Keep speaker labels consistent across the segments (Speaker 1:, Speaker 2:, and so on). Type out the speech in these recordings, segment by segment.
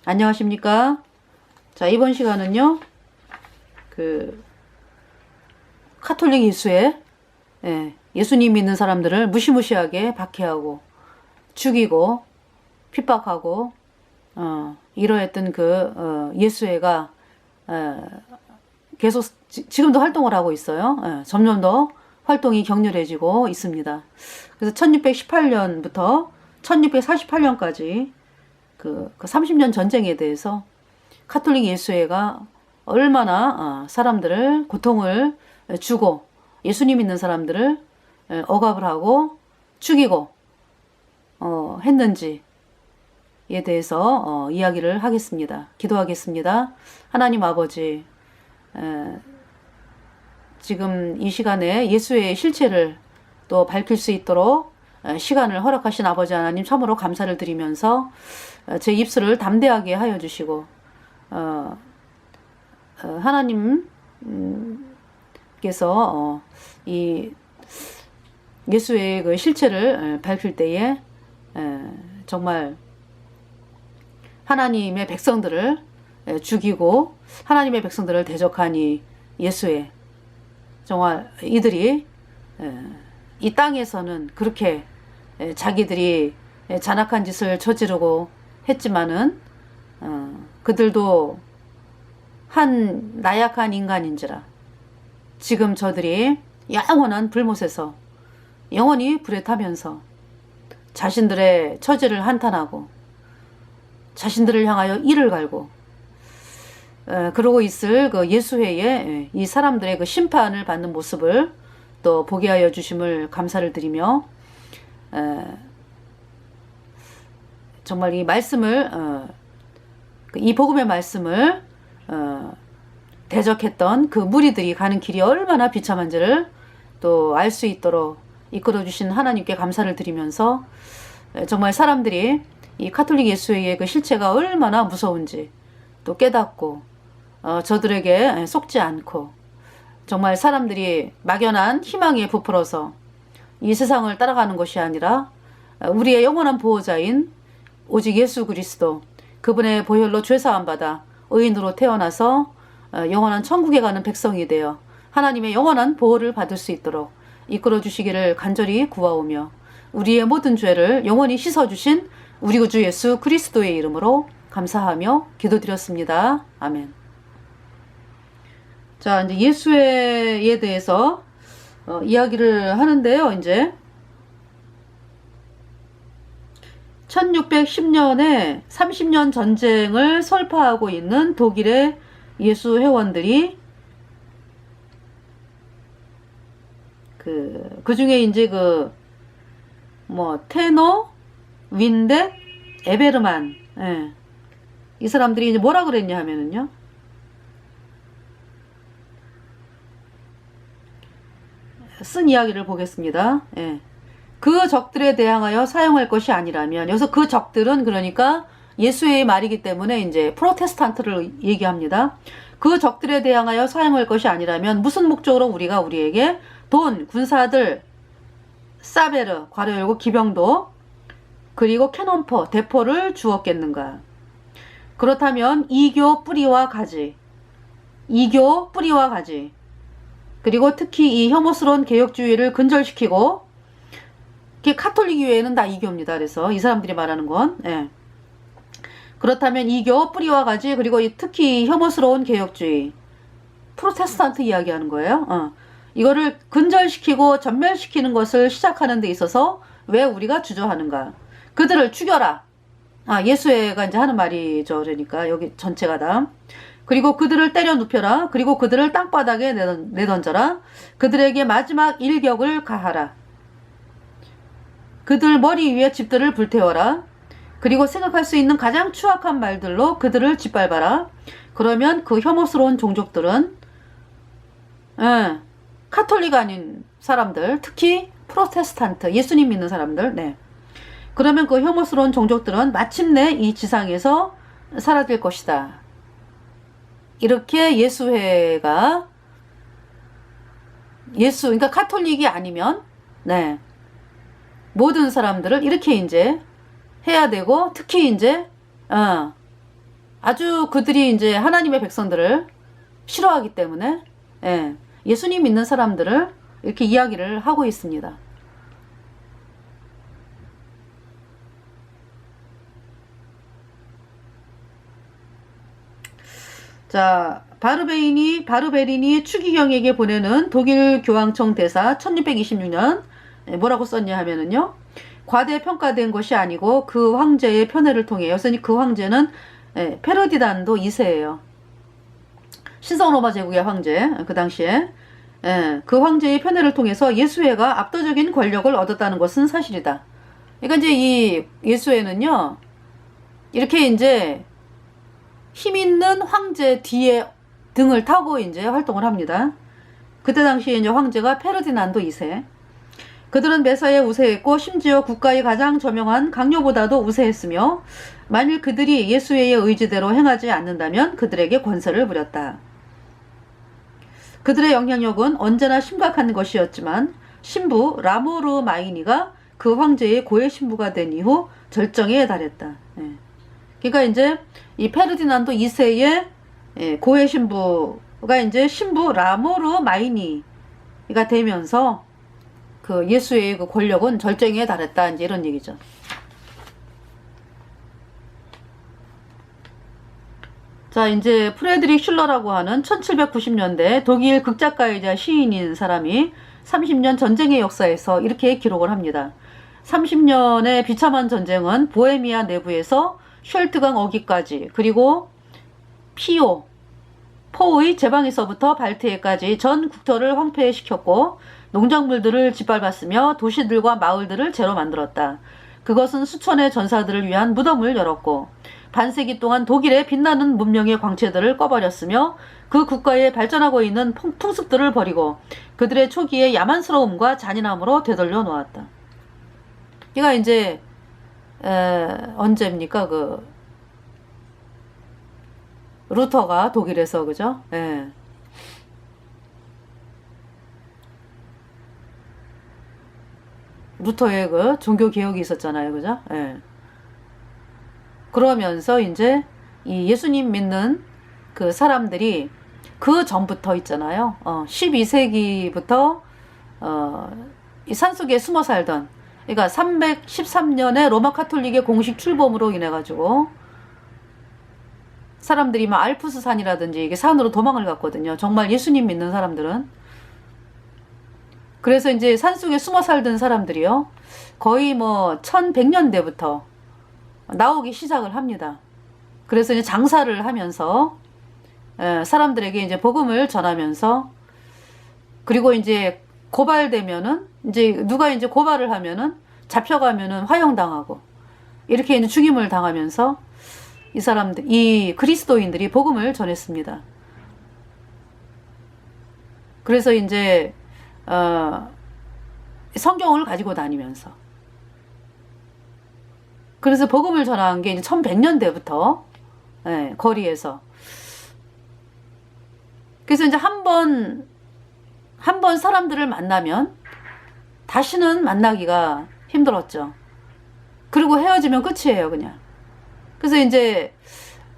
Speaker 1: 안녕하십니까? 자, 이번 시간은요, 카톨릭 예수에, 예수님 믿는 사람들을 무시무시하게 박해하고, 죽이고, 핍박하고, 이러했던 예수회가, 계속, 지금도 활동을 하고 있어요. 점점 더 활동이 격렬해지고 있습니다. 그래서 1618년부터 1648년까지 그 30년 전쟁에 대해서 카톨릭 예수회가 얼마나 사람들을 고통을 주고 예수님 믿는 사람들을 억압을 하고 죽이고 했는지에 대해서 이야기를 하겠습니다. 기도하겠습니다. 하나님 아버지, 지금 이 시간에 예수의 실체를 또 밝힐 수 있도록 시간을 허락하신 아버지 하나님 참으로 감사를 드리면서 제 입술을 담대하게 하여 주시고 하나님께서 이 예수의 그 실체를 밝힐 때에 정말 하나님의 백성들을 죽이고 하나님의 백성들을 대적한 이 예수의 정말 이들이 이 땅에서는 그렇게 자기들이 잔악한 짓을 저지르고 했지만은 그들도 한 나약한 인간인지라 지금 저들이 영원한 불못에서 영원히 불에 타면서 자신들의 처지를 한탄하고 자신들을 향하여 이를 갈고 그러고 있을 그 예수회에 이 사람들의 그 심판을 받는 모습을 또 보게 하여 주심을 감사를 드리며 정말 이 말씀을 이 복음의 말씀을 대적했던 그 무리들이 가는 길이 얼마나 비참한지를 또 알 수 있도록 이끌어 주신 하나님께 감사를 드리면서 정말 사람들이 이 카톨릭 예수회의 그 실체가 얼마나 무서운지 또 깨닫고 저들에게 속지 않고 정말 사람들이 막연한 희망에 부풀어서 이 세상을 따라가는 것이 아니라 우리의 영원한 보호자인 오직 예수 그리스도 그분의 보혈로 죄사함 받아 의인으로 태어나서 영원한 천국에 가는 백성이 되어 하나님의 영원한 보호를 받을 수 있도록 이끌어 주시기를 간절히 구하오며 우리의 모든 죄를 영원히 씻어주신 우리 구주 예수 그리스도의 이름으로 감사하며 기도드렸습니다. 아멘. 자, 이제 예수회에 대해서 이야기를 하는데요. 이제 1610년에 30년 전쟁을 설파하고 있는 독일의 예수 회원들이 그 중에 이제 테너, 윈데, 에베르만, 이 사람들이 이제 뭐라 그랬냐 하면은요. 쓴 이야기를 보겠습니다. 그 적들에 대항하여 사용할 것이 아니라면, 여기서 그 적들은 그러니까 예수의 말이기 때문에 이제 프로테스탄트를 얘기합니다. 그 적들에 대항하여 사용할 것이 아니라면 무슨 목적으로 우리가 우리에게 돈, 군사들, 사베르, 괄호 열고 기병도, 그리고 캐논포, 대포를 주었겠는가. 그렇다면 이교 뿌리와 가지, 그리고 특히 이 혐오스러운 개혁주의를 근절시키고, 카톨릭 교회는 다 이교입니다. 그래서 이 사람들이 말하는 건 그렇다면 이교 뿌리와 가지 그리고 특히 혐오스러운 개혁주의 프로테스탄트 이야기하는 거예요. 이거를 근절시키고 전멸시키는 것을 시작하는 데 있어서 왜 우리가 주저하는가. 그들을 죽여라. 예수회가 이제 하는 말이죠. 그러니까 여기 전체가 다. 그리고 그들을 때려 눕혀라. 그리고 그들을 땅바닥에 내던져라. 그들에게 마지막 일격을 가하라. 그들 머리 위에 집들을 불태워라. 그리고 생각할 수 있는 가장 추악한 말들로 그들을 짓밟아라. 그러면 그 혐오스러운 종족들은 카톨릭 아닌 사람들, 특히 프로테스탄트, 예수님 믿는 사람들, 그러면 그 혐오스러운 종족들은 마침내 이 지상에서 사라질 것이다. 이렇게 예수회가 그러니까 카톨릭이 아니면 모든 사람들을 이렇게 이제 해야 되고 특히 이제 아주 그들이 이제 하나님의 백성들을 싫어하기 때문에 예, 예수님 믿는 사람들을 이렇게 이야기를 하고 있습니다. 자, 바르베린이 추기경에게 보내는 독일 교황청 대사 1626년 뭐라고 썼냐 하면은요. 과대평가된 것이 아니고 그 황제의 편애를 통해 여전히 그 황제는 페르디난도 2세예요. 신성로마 제국의 황제 그 당시에 그 황제의 편애를 통해서 예수회가 압도적인 권력을 얻었다는 것은 사실이다. 그러니까 이제 이 예수회는요. 이렇게 이제 힘 있는 황제 뒤에 등을 타고 이제 활동을 합니다. 그때 당시에 이제 황제가 페르디난도 2세. 그들은 매사에 우세했고 심지어 국가의 가장 저명한 강요보다도 우세했으며 만일 그들이 예수의 의지대로 행하지 않는다면 그들에게 권세를 부렸다. 그들의 영향력은 언제나 심각한 것이었지만 신부 라모르 마이니가 그 황제의 고해 신부가 된 이후 절정에 달했다. 그러니까 이제 이 페르디난도 2세의 고해 신부가 이제 신부 라모르 마이니가 되면서 그 예수의 그 권력은 절정에 달했다. 이제 이런 얘기죠. 자, 이제 프레드릭 슐러라고 하는 1790년대 독일 극작가이자 시인인 사람이 30년 전쟁의 역사에서 이렇게 기록을 합니다. 30년의 비참한 전쟁은 보헤미아 내부에서 쉘트강 어기까지 그리고 포의 제방에서부터 발트해까지 전 국토를 황폐시켰고 농작물들을 짓밟았으며 도시들과 마을들을 제로 만들었다. 그것은 수천의 전사들을 위한 무덤을 열었고 반세기 동안 독일의 빛나는 문명의 광채들을 꺼버렸으며 그 국가에 발전하고 있는 풍습들을 버리고 그들의 초기의 야만스러움과 잔인함으로 되돌려 놓았다. 이가 이제 언제입니까? 그 루터가 독일에서 그죠? 예. 루터의 그 종교 개혁이 있었잖아요, 그죠? 예. 그러면서 이제 이 예수님 믿는 그 사람들이 그 전부터 있잖아요. 12세기부터 이 산속에 숨어 살던, 그러니까 313년에 로마 카톨릭의 공식 출범으로 인해 가지고 사람들이 막 알프스 산이라든지 이게 산으로 도망을 갔거든요. 정말 예수님 믿는 사람들은. 그래서 이제 산속에 숨어 살던 사람들이요. 거의 뭐 1100년대부터 나오기 시작을 합니다. 그래서 이제 장사를 하면서 사람들에게 이제 복음을 전하면서 그리고 이제 고발되면은 이제 누가 이제 고발을 하면은 잡혀가면은 화형당하고 이렇게 이제 죽임을 당하면서 이 사람들, 이 그리스도인들이 복음을 전했습니다. 그래서 이제 성경을 가지고 다니면서 그래서 복음을 전한 게 이제 1100년대부터 거리에서 그래서 이제 한 번 사람들을 만나면 다시는 만나기가 힘들었죠. 그리고 헤어지면 끝이에요, 그냥. 그래서 이제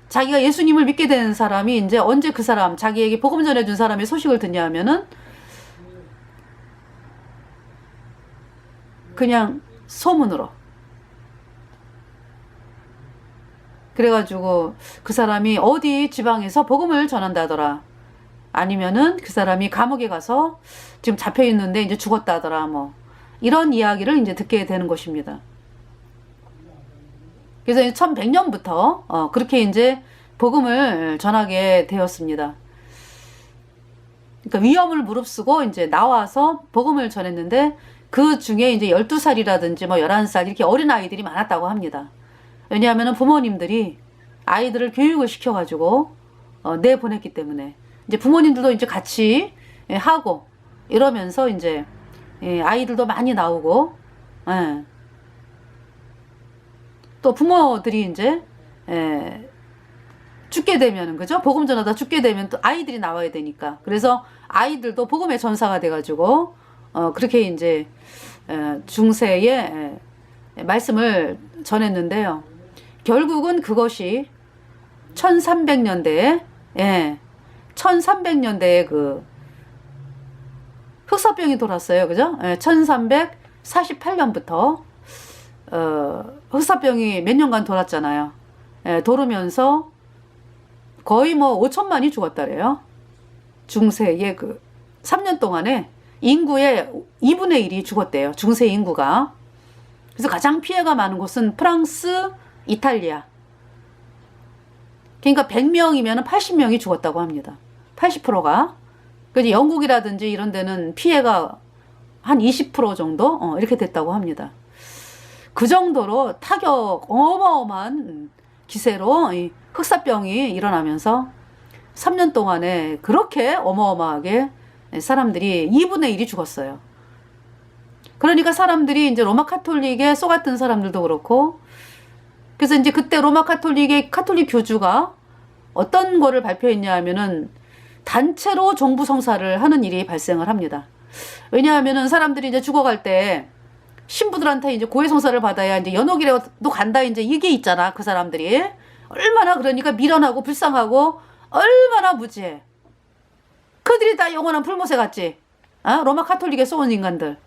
Speaker 1: 자기가 예수님을 믿게 되는 사람이 이제 언제 그 사람, 자기에게 복음 전해준 사람의 소식을 듣냐 하면은 그냥 소문으로. 그래가지고 그 사람이 어디 지방에서 복음을 전한다더라. 아니면은 그 사람이 감옥에 가서 지금 잡혀 있는데 이제 죽었다더라. 뭐 이런 이야기를 이제 듣게 되는 것입니다. 그래서 1100년부터 그렇게 이제 복음을 전하게 되었습니다. 그러니까 위험을 무릅쓰고 이제 나와서 복음을 전했는데 그 중에 이제 12살이라든지 뭐 11살 이렇게 어린 아이들이 많았다고 합니다. 왜냐하면 부모님들이 아이들을 교육을 시켜가지고 내보냈기 때문에 이제 부모님들도 이제 같이 하고 이러면서 이제 아이들도 많이 나오고 또 부모들이 이제 죽게 되면은 그죠? 복음 전하다 죽게 되면 또 아이들이 나와야 되니까 그래서 아이들도 복음의 전사가 돼가지고 그렇게 이제 중세에 말씀을 전했는데요. 결국은 그것이 1300년대에, 예, 1300년대에 그 흑사병이 돌았어요. 그죠? 예, 1348년부터, 흑사병이 몇 년간 돌았잖아요. 예, 돌으면서 거의 뭐 5천만이 죽었다래요. 중세의 그 3년 동안에 인구의 2분의 1이 죽었대요. 중세 인구가. 그래서 가장 피해가 많은 곳은 프랑스, 이탈리아. 그러니까 100명이면 80명이 죽었다고 합니다. 80%가. 그래서 영국이라든지 이런 데는 피해가 한 20% 정도 이렇게 됐다고 합니다. 그 정도로 타격 어마어마한 기세로 이 흑사병이 일어나면서 3년 동안에 그렇게 어마어마하게 사람들이 2분의 1이 죽었어요. 그러니까 사람들이 이제 로마 카톨릭에 쏘갔던 사람들도 그렇고, 그래서 이제 그때 로마 카톨릭의 카톨릭 교주가 어떤 거를 발표했냐 하면은 단체로 종부 성사를 하는 일이 발생을 합니다. 왜냐하면은 사람들이 이제 죽어갈 때 신부들한테 이제 고해 성사를 받아야 이제 연옥이라도 간다, 이제 이게 있잖아. 그 사람들이 얼마나 그러니까 미련하고 불쌍하고 얼마나 무지해. 그들이 다 영원한 불못에 갔지. 로마 카톨릭에 쏘은 인간들.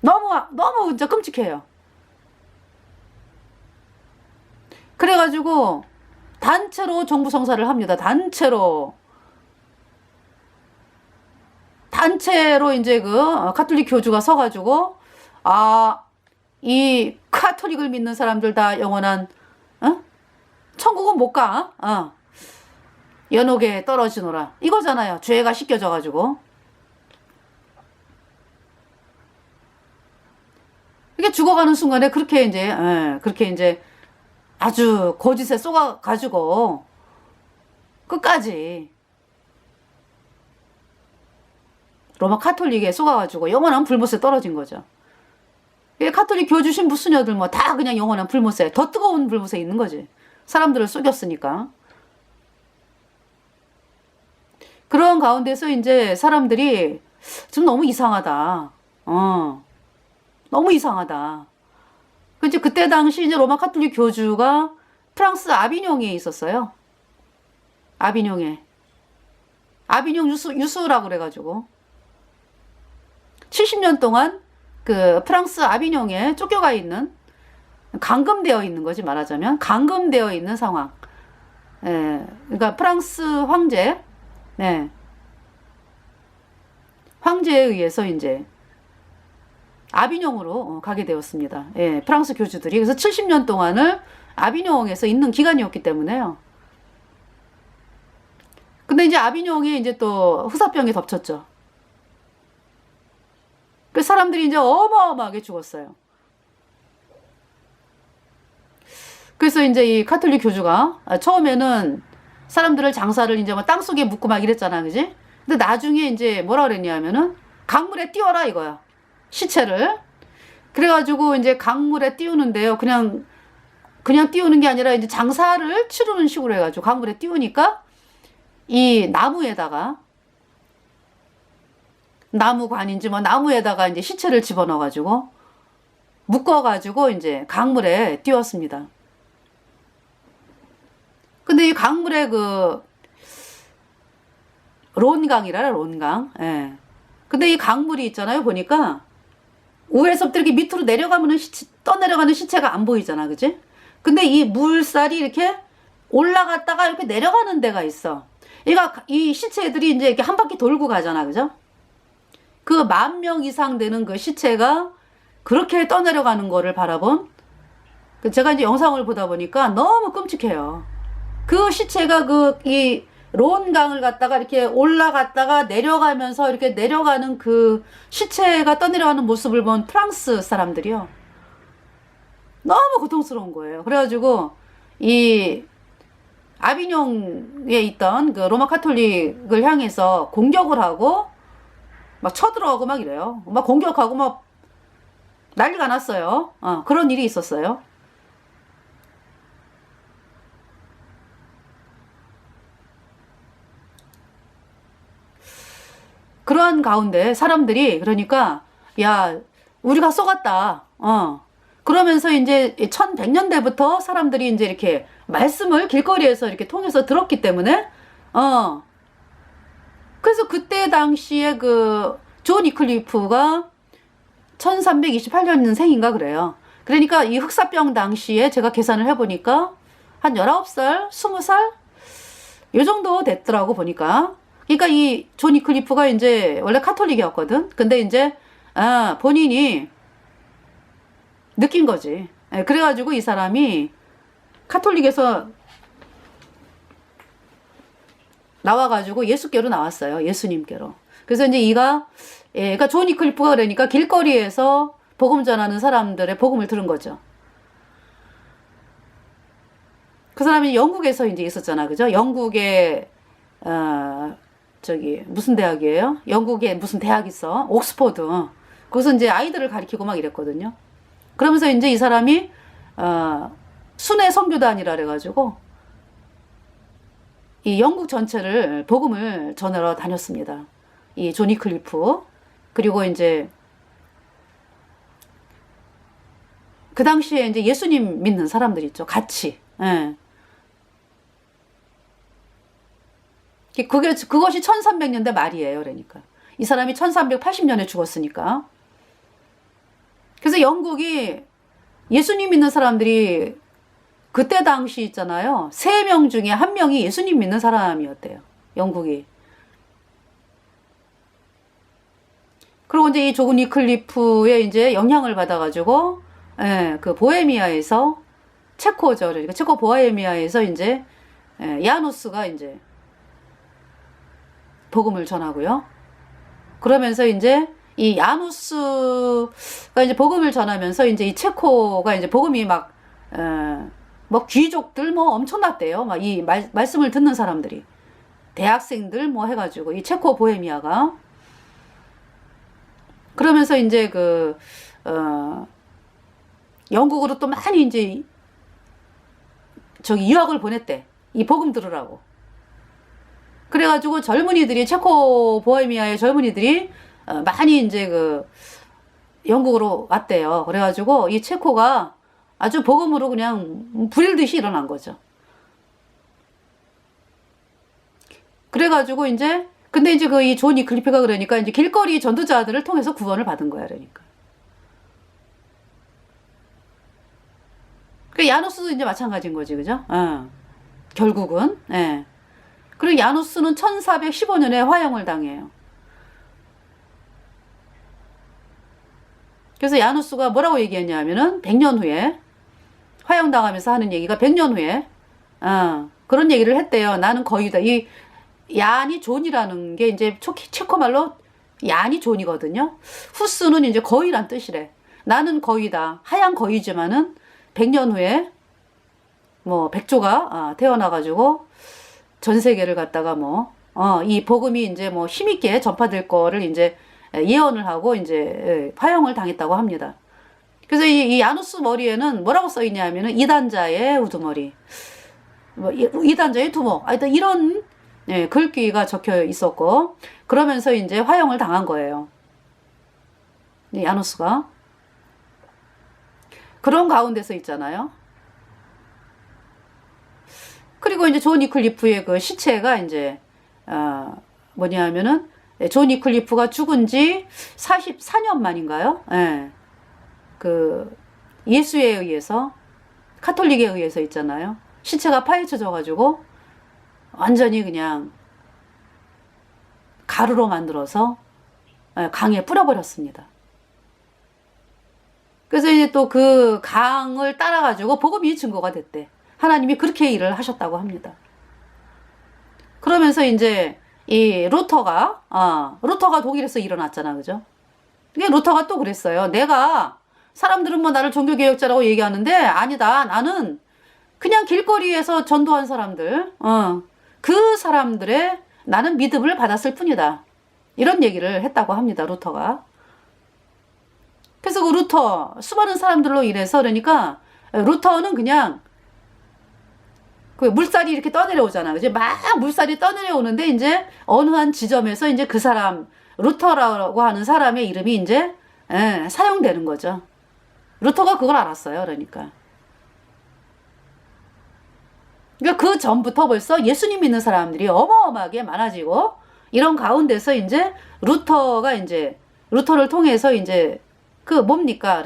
Speaker 1: 너무 진짜 끔찍해요. 그래가지고 단체로 종부 성사를 합니다. 단체로 이제 그 카톨릭 교주가 서가지고, 이 카톨릭을 믿는 사람들 다 영원한 천국은 못 가. 연옥에 떨어지노라. 이거잖아요. 죄가 씻겨져가지고. 이게 죽어가는 순간에 그렇게 이제 아주 거짓에 쏘가가지고 끝까지 로마 카톨릭에 쏘가가지고 영원한 불못에 떨어진 거죠. 카톨릭 교주 신부 수녀들 뭐 다 그냥 영원한 불못에, 더 뜨거운 불못에 있는 거지. 사람들을 속였으니까. 그런 가운데서 이제 사람들이 좀 너무 이상하다. 너무 이상하다. 그치, 그때 당시 이제 로마 카톨릭 교주가 프랑스 아비뇽에 있었어요. 아비뇽 유수라고 그래가지고 70년 동안 그 프랑스 아비뇽에 쫓겨가 있는, 감금되어 있는 거지, 말하자면 감금되어 있는 상황. 그러니까 프랑스 황제, 황제에 의해서 이제 아비뇽으로 가게 되었습니다. 프랑스 교주들이. 그래서 70년 동안을 아비뇽에서 있는 기간이었기 때문에요. 근데 이제 아비뇽이 이제 또 흑사병이 덮쳤죠. 그 사람들이 이제 어마어마하게 죽었어요. 그래서 이제 이 카톨릭 교주가 처음에는 사람들을 장사를 이제 막 땅속에 묻고 막 이랬잖아, 그지? 근데 나중에 이제 뭐라 그랬냐면은 강물에 띄워라 이거야. 시체를. 그래가지고 이제 강물에 띄우는데요. 그냥 띄우는 게 아니라 이제 장사를 치르는 식으로 해가지고 강물에 띄우니까 이 나무에다가, 나무관인지 뭐 나무에다가 이제 시체를 집어넣어가지고 묶어가지고 이제 강물에 띄웠습니다. 근데 이 강물에 그 론강이라 론강. 근데 이 강물이 있잖아요. 보니까 위에서부터 이렇게 밑으로 내려가면은 떠내려가는 시체가 안 보이잖아, 그지? 근데 이 물살이 이렇게 올라갔다가 이렇게 내려가는 데가 있어. 이 시체들이 이제 이렇게 한 바퀴 돌고 가잖아, 그죠? 그 10,000명 이상 되는 그 시체가 그렇게 떠내려가는 거를 바라본, 제가 이제 영상을 보다 보니까 너무 끔찍해요. 그 시체가 이 론강을 갖다가 이렇게 올라갔다가 내려가면서 이렇게 내려가는 그 시체가 떠내려가는 모습을 본 프랑스 사람들이요. 너무 고통스러운 거예요. 그래가지고 이 아비뇽에 있던 그 로마 카톨릭을 향해서 공격을 하고 막 쳐들어가고 막 이래요. 막 공격하고 막 난리가 났어요. 그런 일이 있었어요. 그러한 가운데 사람들이, 그러니까 야, 우리가 쏘갔다. 그러면서 이제 1100년대부터 사람들이 이제 이렇게 말씀을 길거리에서 이렇게 통해서 들었기 때문에, 그래서 그때 당시에 그 존 위클리프가 1328년생인가 그래요. 그러니까 이 흑사병 당시에 제가 계산을 해보니까 한 19살, 20살? 요 정도 됐더라고 보니까. 그러니까 이 존 위클리프가 이제 원래 카톨릭이었거든. 근데 이제, 본인이 느낀 거지. 그래가지고 이 사람이 카톨릭에서 나와가지고 예수께로 나왔어요. 예수님께로. 그래서 이제 그러니까 존 위클리프가 그러니까 길거리에서 복음 전하는 사람들의 복음을 들은 거죠. 그 사람이 영국에서 이제 있었잖아. 그죠? 영국에, 무슨 대학이에요? 영국에 무슨 대학 있어? 옥스퍼드. 거기서 이제 아이들을 가르치고 막 이랬거든요. 그러면서 이제 이 사람이, 순회 선교단이라 그래가지고, 이 영국 전체를 복음을 전하러 다녔습니다. 이 존 위클리프. 그리고 이제, 그 당시에 이제 예수님 믿는 사람들 있죠. 같이. 예. 그것이 1300년대 말이에요. 그러니까. 이 사람이 1380년에 죽었으니까. 그래서 영국이 예수님 믿는 사람들이 그때 당시 있잖아요. 3명 중에 1명이 예수님 믿는 사람이었대요. 영국이. 그리고 이제 이 존 위클리프의 이제 영향을 받아가지고, 그 보헤미아에서, 체코죠. 그러니까 체코 보헤미아에서 이제, 야누스가 이제, 복음을 전하고요. 그러면서 이제, 이 야누스가 이제 복음을 전하면서 이제 이 체코가 이제 복음이 막, 뭐 귀족들 뭐 엄청났대요. 막 이 말씀을 듣는 사람들이. 대학생들 뭐 해가지고, 이 체코 보헤미아가. 그러면서 이제 영국으로 또 많이 이제, 유학을 보냈대. 이 복음 들으라고. 그래가지고 젊은이들이, 체코 보헤미아의 젊은이들이, 많이 이제 영국으로 왔대요. 그래가지고 이 체코가 아주 복음으로 그냥 불일듯이 일어난 거죠. 그래가지고 이제, 근데 이제 이 존 위클리프가 그러니까 이제 길거리 전도자들을 통해서 구원을 받은 거야, 그러니까. 그 야누스도 이제 마찬가지인 거지, 그죠? 결국은, 예. 그리고 야누스는 1415년에 화형을 당해요. 그래서 야누스가 뭐라고 얘기했냐면은 100년 후에 화형당하면서 하는 얘기가 100년 후에 그런 얘기를 했대요. 나는 거의다. 이 얀이 존이라는 게 이제 체코 말로 얀이 존이거든요. 후스는 이제 거의란 뜻이래. 나는 거의다. 하얀 거의지만은 100년 후에 뭐 백조가 태어나가지고 전 세계를 갖다가 이 복음이 이제 뭐 힘있게 전파될 거를 이제 예언을 하고 이제 화형을 당했다고 합니다. 그래서 이 야누스 머리에는 뭐라고 써 있냐면은 이단자의 우두머리, 뭐 이단자의 두목, 하여튼 이런 글귀가 적혀 있었고, 그러면서 이제 화형을 당한 거예요. 야누스가. 그런 가운데서 있잖아요. 그리고 이제 존 위클리프의 그 시체가 이제 뭐냐면은 존 위클리프가 죽은 지 44년 만인가요? 예. 예수에 의해서, 카톨릭에 의해서 있잖아요. 시체가 파헤쳐져가지고 완전히 그냥 가루로 만들어서 강에 뿌려버렸습니다. 그래서 이제 또 그 강을 따라가지고 복음이 증거가 됐대. 하나님이 그렇게 일을 하셨다고 합니다. 그러면서 이제 이 루터가 독일에서 일어났잖아, 그죠? 근데 루터가 또 그랬어요. 사람들은 뭐 나를 종교개혁자라고 얘기하는데, 아니다. 나는 그냥 길거리에서 전도한 사람들, 그 사람들의 나는 믿음을 받았을 뿐이다. 이런 얘기를 했다고 합니다, 루터가. 그래서 그 루터, 수많은 사람들로 인해서, 그러니까, 루터는 그냥, 물살이 이렇게 떠내려오잖아. 그지? 막 물살이 떠내려오는데, 이제, 어느 한 지점에서 이제 그 사람, 루터라고 하는 사람의 이름이 이제, 사용되는 거죠. 루터가 그걸 알았어요. 그러니까 그 전부터 벌써 예수님 믿는 사람들이 어마어마하게 많아지고, 이런 가운데서 이제 루터를 통해서 이제 그 뭡니까?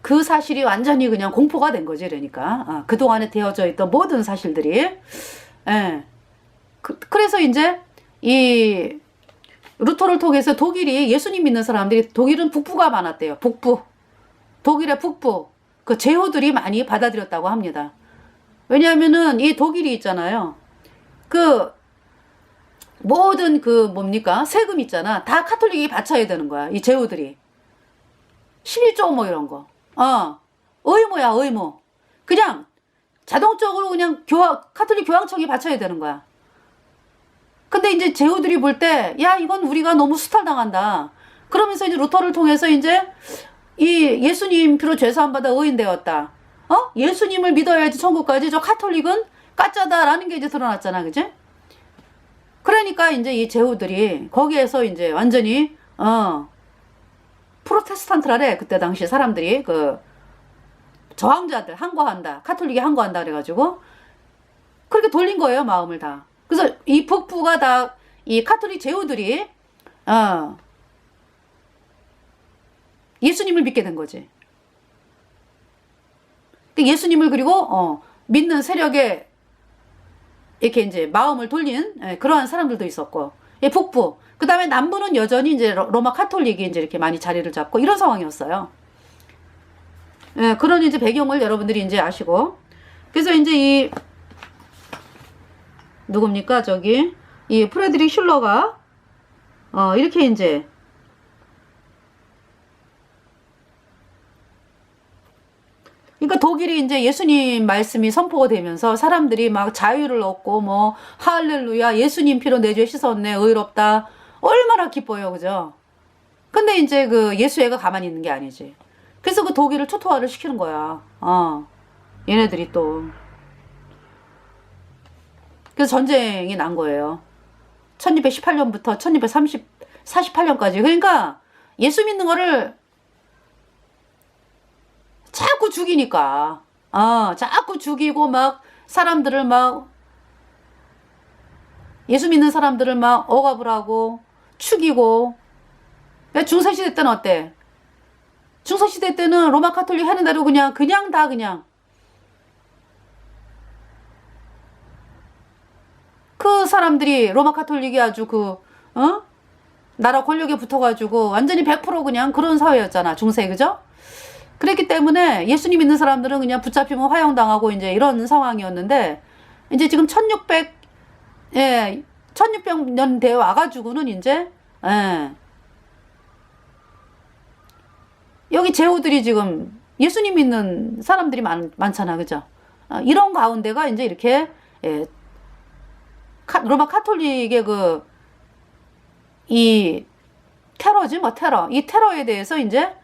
Speaker 1: 그 사실이 완전히 그냥 공포가 된 거지. 그동안에 되어져 있던 모든 사실들이. 예. 그래서 이제 이 루터를 통해서 독일이, 예수님 믿는 사람들이, 독일은 북부가 많았대요. 독일의 북부. 그 제후들이 많이 받아들였다고 합니다. 왜냐하면은 이 독일이 있잖아요. 그 모든 세금 있잖아. 다 카톨릭이 바쳐야 되는 거야. 이 제후들이. 11조 뭐 이런 거. 의무야, 의무. 그냥 자동적으로 그냥 카톨릭 교황청이 바쳐야 되는 거야. 근데 이제 제후들이 볼 때, 야, 이건 우리가 너무 수탈당한다. 그러면서 이제 루터를 통해서 이제 이 예수님 피로 죄사함받아 의인되었다. 예수님을 믿어야지 천국까지. 저 카톨릭은 가짜다라는 게 이제 드러났잖아. 그지? 그러니까 이제 이 제후들이 거기에서 이제 완전히, 프로테스탄트라래. 그때 당시 사람들이 저항자들 항거한다. 카톨릭이 항거한다. 그래가지고 그렇게 돌린 거예요. 마음을 다. 그래서 이 북부가 다 이 카톨릭 제후들이, 예수님을 믿게 된 거지. 예수님을 그리고 믿는 세력에 이렇게 이제 마음을 돌린 그러한 사람들도 있었고, 북부. 그 다음에 남부는 여전히 이제 로마 카톨릭이 이제 이렇게 많이 자리를 잡고 이런 상황이었어요. 그런 이제 배경을 여러분들이 이제 아시고. 그래서 이제 누굽니까? 이 프레드릭 슐러가, 이렇게 이제, 그러니까 독일이 이제 예수님 말씀이 선포가 되면서 사람들이 막 자유를 얻고 뭐 할렐루야 예수님 피로 내 죄 씻었네 의롭다 얼마나 기뻐요. 그죠? 근데 이제 예수애가 가만히 있는 게 아니지. 그래서 독일을 초토화를 시키는 거야. 얘네들이 또. 그래서 전쟁이 난 거예요. 1618년부터 1648년까지. 그러니까 예수 믿는 거를 자꾸 죽이니까. 자꾸 죽이고 막 사람들을 막, 예수 믿는 사람들을 막 억압을 하고 죽이고. 중세시대 때는 어때? 중세시대 때는 로마 카톨릭 하는 대로 그냥 그 사람들이 로마 카톨릭이 아주 나라 권력에 붙어가지고 완전히 100% 그냥 그런 사회였잖아. 중세. 그죠? 그랬기 때문에 예수님 믿는 사람들은 그냥 붙잡히면 화형당하고 이제 이런 상황이었는데, 이제 지금 1600년 돼 와가지고는 이제, 여기 제후들이 지금 예수님 믿는 사람들이 많잖아. 그죠? 이런 가운데가 이제 이렇게, 로마 카톨릭의 이 테러지, 테러. 이 테러에 대해서 이제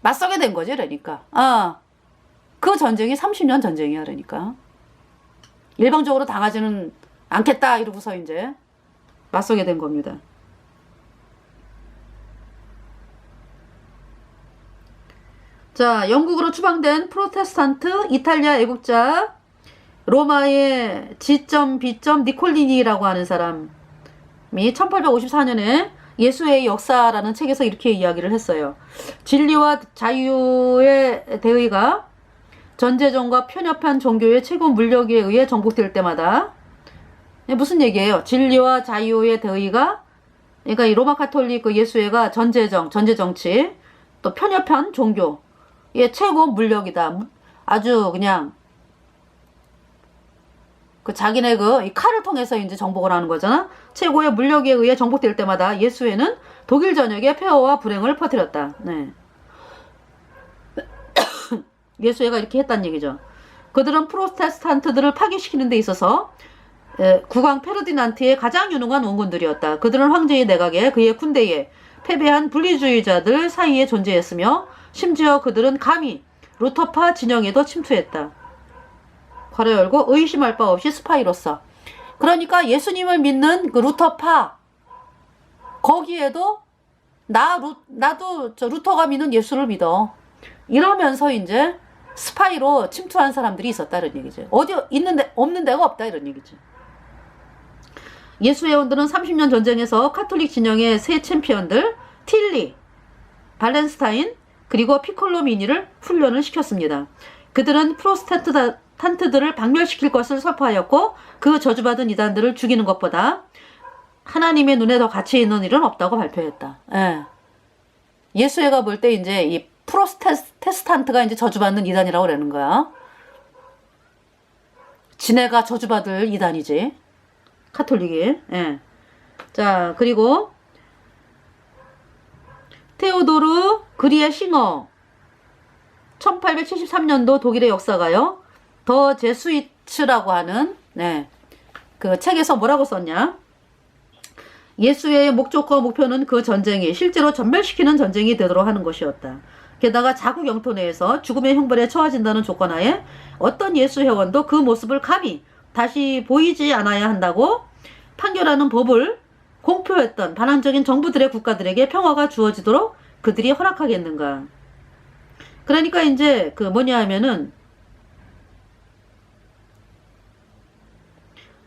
Speaker 1: 맞서게 된 거지. 그 전쟁이 30년 전쟁이야. 일방적으로 당하지는 않겠다 이러고서 이제 맞서게 된 겁니다. 자, 영국으로 추방된 프로테스탄트 이탈리아 애국자 로마의 G.B. 니콜리니라고 하는 사람이 1854년에 예수의 역사라는 책에서 이렇게 이야기를 했어요. 진리와 자유의 대의가 전제정과 편협한 종교의 최고 물력에 의해 정복될 때마다, 무슨 얘기예요? 진리와 자유의 대의가, 그러니까 이 로마 카톨릭 예수회가 전제정치, 또 편협한 종교의 최고 물력이다. 아주 그냥 자기네 이 칼을 통해서 이제 정복을 하는 거잖아. 최고의 물력에 의해 정복될 때마다 예수회는 독일 전역에 폐허와 불행을 퍼뜨렸다. 예수회가 이렇게 했다는 얘기죠. 그들은 프로테스탄트들을 파괴시키는 데 있어서 국왕 페르디난트의 가장 유능한 원군들이었다. 그들은 황제의 내각에 그의 군대에 패배한 분리주의자들 사이에 존재했으며 심지어 그들은 감히 루터파 진영에도 침투했다. 괄호 열고 의심할 바 없이 스파이로서. 그러니까 예수님을 믿는 그 루터파, 거기에도 나도 저 루터가 믿는 예수를 믿어. 이러면서 이제 스파이로 침투한 사람들이 있었다는 얘기죠. 어디 있는데 없는 데가 없다 이런 얘기죠. 예수 회원들은 30년 전쟁에서 카톨릭 진영의 세 챔피언들 틸리, 발렌스타인, 그리고 피콜로 미니를 훈련을 시켰습니다. 그들은 프로테스탄트들을 박멸시킬 것을 선포하였고 그 저주받은 이단들을 죽이는 것보다 하나님의 눈에 더 가치 있는 일은 없다고 발표했다. 예. 예수회가 볼 때 이제 이 프로테스탄트가 이제 저주받는 이단이라고 그러는 거야. 지네가 저주받을 이단이지. 카톨릭이. 예. 자, 그리고 테오도르 그리에 싱어 1873년도 독일의 역사가요. 더 제수이츠라고 하는 그 책에서 뭐라고 썼냐? 예수의 목적과 목표는 그 전쟁이 실제로 전멸시키는 전쟁이 되도록 하는 것이었다. 게다가 자국 영토 내에서 죽음의 형벌에 처해진다는 조건하에 어떤 예수 회원도 그 모습을 감히 다시 보이지 않아야 한다고 판결하는 법을 공표했던 반항적인 정부들의 국가들에게 평화가 주어지도록 그들이 허락하겠는가. 그러니까 이제 그 뭐냐 하면은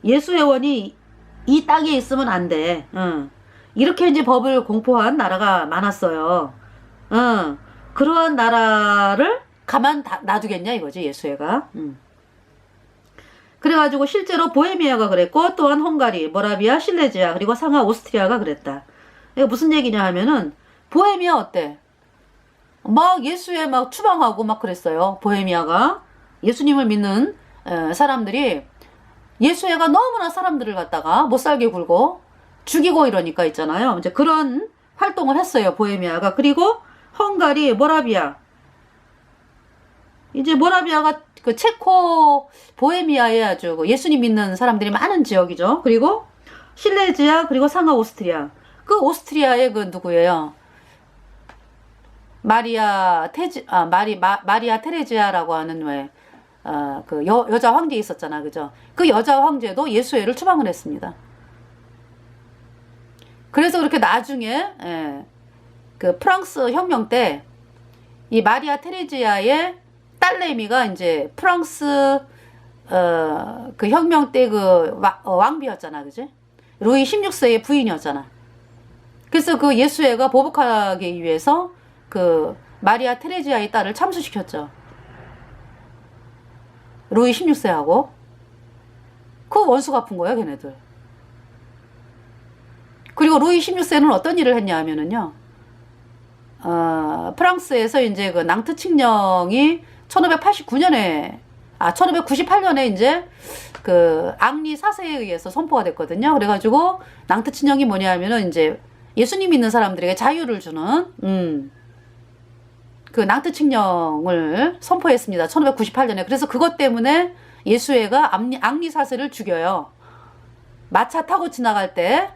Speaker 1: 예수 회원이 이 땅에 있으면 안 돼. 이렇게 이제 법을 공포한 나라가 많았어요. 그러한 나라를 가만 놔두겠냐 이거지 예수회가. 그래가지고 실제로 보헤미아가 그랬고 또한 헝가리, 모라비아, 실레지아 그리고 상하 오스트리아가 그랬다. 이거 무슨 얘기냐 하면은 보헤미아 어때? 막 예수에 막 추방하고 막 그랬어요. 보헤미아가 예수님을 믿는 사람들이 예수회가 너무나 사람들을 갖다가 못 살게 굴고 죽이고 이러니까 있잖아요. 이제 그런 활동을 했어요. 보헤미아가. 그리고 헝가리, 모라비아. 이제 모라비아가 그 체코 보헤미아에 아주 예수님 믿는 사람들이 많은 지역이죠. 그리고 실레지아 그리고 상하 오스트리아. 그 오스트리아의 그 누구예요? 마리아 테레지아라고 하는 왜 그 여자 황제 있었잖아, 그죠? 그 여자 황제도 예수회를 추방을 했습니다. 그래서 그렇게 나중에 그 프랑스 혁명 때 이 마리아 테레지아의 딸내미가 이제 프랑스 그 혁명 때 그 왕비였잖아, 그지? 루이 16세의 부인이었잖아. 그래서 그 예수회가 보복하기 위해서 그 마리아 테레지아의 딸을 참수시켰죠. 루이 16세하고 그 원수 갚은 거야 걔네들. 그리고 루이 16세는 어떤 일을 했냐 하면은요, 프랑스에서 이제 그 낭트 칙령이 1598년에 이제 그 앙리 4세에 의해서 선포가 됐거든요. 그래가지고 낭트 칙령이 뭐냐 하면은 이제 예수님 믿는 사람들에게 자유를 주는 그 낭트 칙령을 선포했습니다. 1598년에. 그래서 그것 때문에 예수회가 앙리 4세를 죽여요. 마차 타고 지나갈 때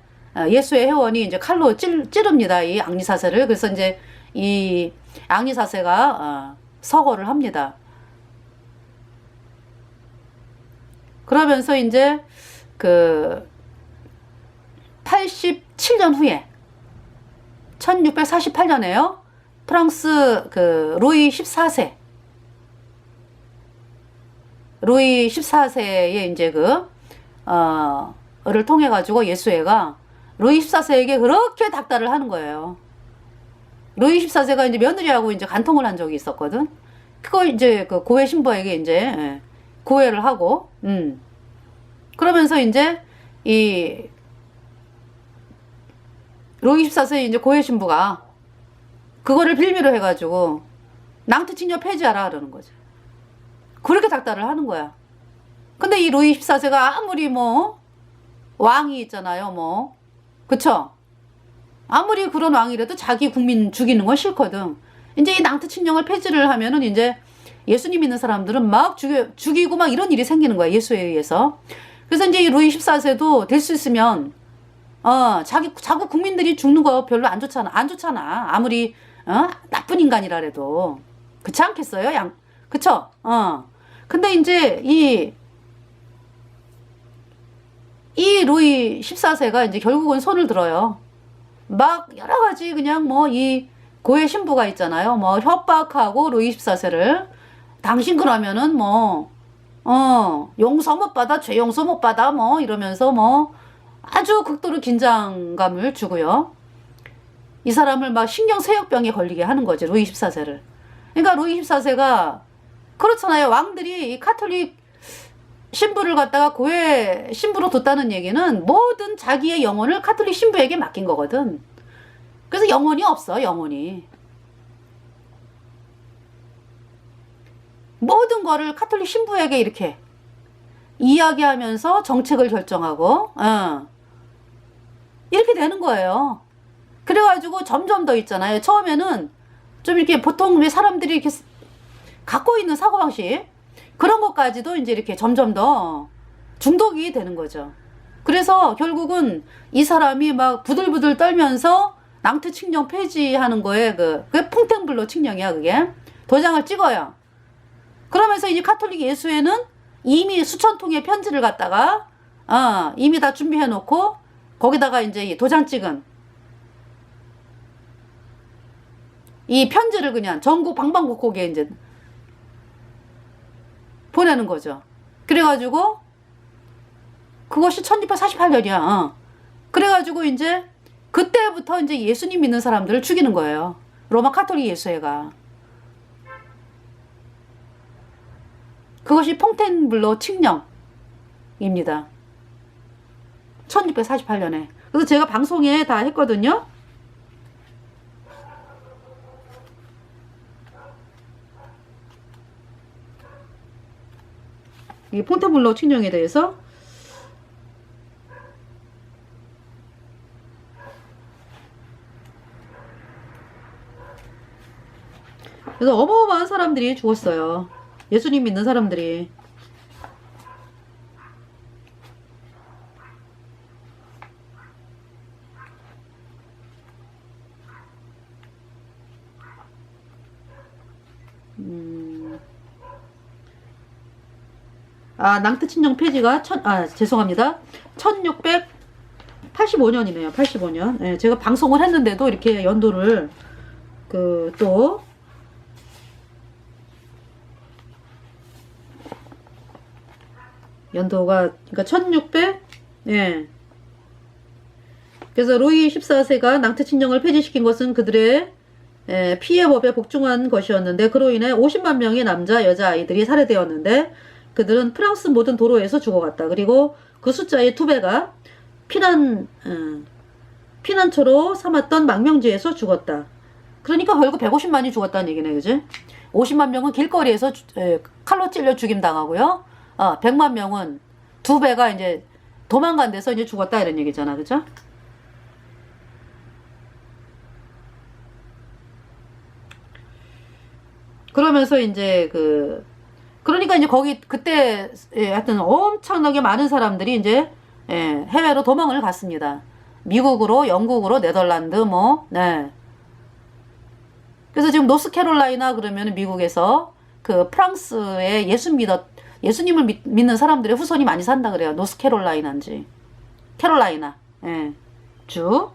Speaker 1: 예수회 회원이 이제 칼로 찌릅니다. 이 앙리 4세를. 그래서 이제 이 앙리 4세가 서거를 합니다. 그러면서 이제 그 87년 후에 1648년에요. 프랑스 그 루이 14세의 이제 를 통해 가지고 예수회가 루이 14세에게 그렇게 닥달을 하는 거예요. 루이 14세가 이제 며느리하고 이제 간통을 한 적이 있었거든. 그거 이제 그 고해 신부에게 이제 고해를 하고, 그러면서 이제 이 루이 14세 이제 고해 신부가 그거를 빌미로 해가지고 낭트 칙령 폐지하라 그러는 거죠. 그렇게 닥달을 하는 거야. 근데 이 루이 14세가 아무리 뭐 왕이 있잖아요, 뭐 그쵸? 아무리 그런 왕이라도 자기 국민 죽이는 건 싫거든. 이제 이 낭트 칙령을 폐지를 하면은 이제 예수님 믿는 사람들은 막 죽이고 막 이런 일이 생기는 거야, 예수에 의해서. 그래서 이제 이 루이 14세도 될 수 있으면 자국 국민들이 죽는 거 별로 안 좋잖아. 아무리 나쁜 인간이라 그래도. 그렇지 않겠어요? 그쵸? 근데 이제 이 이 루이 14세가 이제 결국은 손을 들어요. 막 여러 가지 그냥 뭐 이 고해 신부가 있잖아요. 뭐 협박하고 루이 14세를 당신 그러면은 뭐 용서 못 받아, 죄 용서 못 받아 뭐 이러면서 뭐 아주 극도로 긴장감을 주고요. 이 사람을 막 신경쇠약병에 걸리게 하는 거죠. 루이 14세를. 그러니까 루이 14세가 그렇잖아요. 왕들이 이 카톨릭 신부를 갖다가 고해 신부로 뒀다는 얘기는 모든 자기의 영혼을 카톨릭 신부에게 맡긴 거거든. 그래서 영혼이 없어, 영혼이. 모든 거를 카톨릭 신부에게 이렇게 이야기하면서 정책을 결정하고, 이렇게 되는 거예요. 그래가지고 점점 더 있잖아요. 처음에는 좀 이렇게 보통 왜 사람들이 이렇게 갖고 있는 사고방식, 그런 것까지도 이제 이렇게 점점 더 중독이 되는 거죠. 그래서 결국은 이 사람이 막 부들부들 떨면서 낭트 칙령 폐지하는 거에 그게 풍탱블로 칙령이야, 그게. 도장을 찍어요. 그러면서 이제 카톨릭 예수회는 이미 수천 통의 편지를 갖다가, 이미 다 준비해 놓고, 거기다가 이제 도장 찍은 이 편지를 그냥 전국 방방곡곡에 이제 보내는 거죠. 그래가지고 그것이 1648년이야. 그래가지고 이제 그때부터 이제 예수님 믿는 사람들을 죽이는 거예요. 로마 카톨릭 예수회가. 그것이 퐁텐블로 칙령입니다. 1648년에. 그래서 제가 방송에 다 했거든요. 이 폰테블로 칙령에 대해서. 그래서 어마어마한 사람들이 죽었어요. 예수님 믿는 사람들이. 낭트 칙령 폐지가 죄송합니다. 1685년이네요. 85년. 예, 제가 방송을 했는데도 이렇게 연도를 또 연도가 그러니까 1600 예. 그래서 루이 14세가 낭트 칙령을 폐지시킨 것은 그들의 피해 법에 복종한 것이었는데 그로 인해 50만 명의 남자 여자 아이들이 살해되었는데 그들은 프랑스 모든 도로에서 죽어갔다. 그리고 그 숫자의 2배가 피난처로 삼았던 망명지에서 죽었다. 그러니까 결국 150만이 죽었다는 얘기네, 그지? 50만 명은 길거리에서 칼로 찔려 죽임당하고요. 100만 명은 2배가 이제 도망간 데서 이제 죽었다 이런 얘기잖아, 그죠? 그러면서 이제 그러니까 이제 거기 그때 하여튼 엄청나게 많은 사람들이 이제 해외로 도망을 갔습니다. 미국으로, 영국으로, 네덜란드 네. 그래서 지금 노스캐롤라이나 그러면 미국에서 그 프랑스에 예수님을 믿는 사람들의 후손이 많이 산다 그래요. 노스캐롤라이나인지 캐롤라이나 주.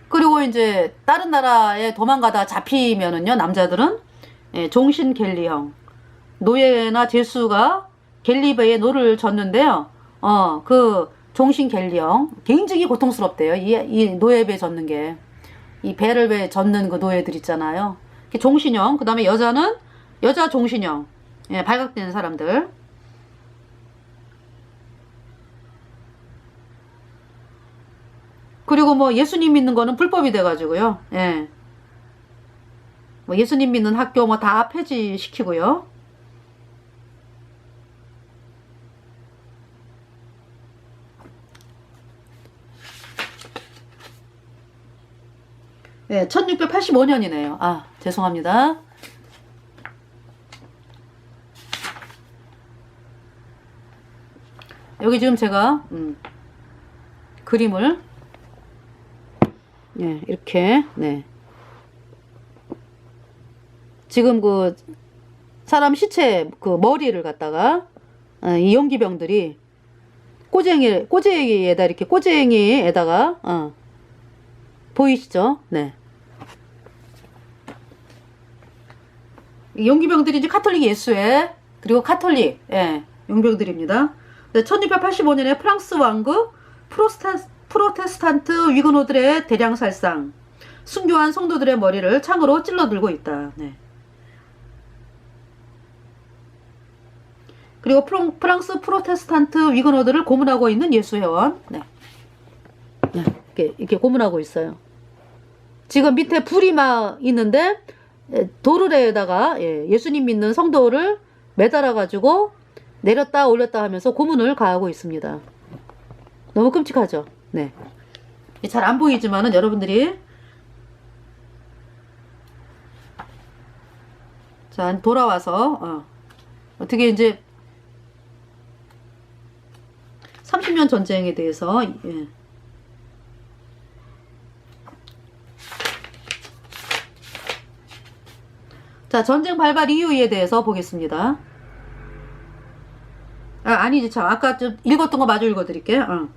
Speaker 1: 그리고 이제 다른 나라에 도망가다 잡히면은요, 남자들은 종신 갤리형, 노예나 제수가 갤리베에 노를 졌는데요. 그 종신 갤리형 굉장히 고통스럽대요. 이 노예배 젓는 게. 이 배를 배 젓는 그 노예들 있잖아요. 종신형, 그 다음에 여자는 여자 종신형, 발각되는 사람들. 그리고 뭐 예수님 믿는 거는 불법이 돼가지고요. 뭐 예수님 믿는 학교 뭐 다 폐지시키고요. 네, 1685년이네요. 죄송합니다. 여기 지금 제가 그림을 이렇게 지금 사람 시체 그 머리를 갖다가 이 연기병들이 꼬쟁이에다 이렇게 꼬쟁이에다가 보이시죠? 네. 용기병들이 이제 카톨릭 예수회 그리고 카톨릭 용병들입니다. 1685년에 프랑스 왕국 프로테스탄트 위그노들의 대량 살상, 순교한 성도들의 머리를 창으로 찔러들고 있다. 네. 그리고 프랑스 프로테스탄트 위그노들을 고문하고 있는 예수회원. 네. 이렇게 고문하고 있어요. 지금 밑에 불이 막 있는데 도르래에다가 예수님 믿는 성도를 매달아 가지고 내렸다 올렸다 하면서 고문을 가하고 있습니다. 너무 끔찍하죠. 네. 잘 안 보이지만은 여러분들이 자 돌아와서 어떻게 이제 30년 전쟁에 대해서 자, 전쟁 발발 이유에 대해서 보겠습니다. 아니지, 참. 아까 좀 읽었던 거 마저 읽어드릴게요.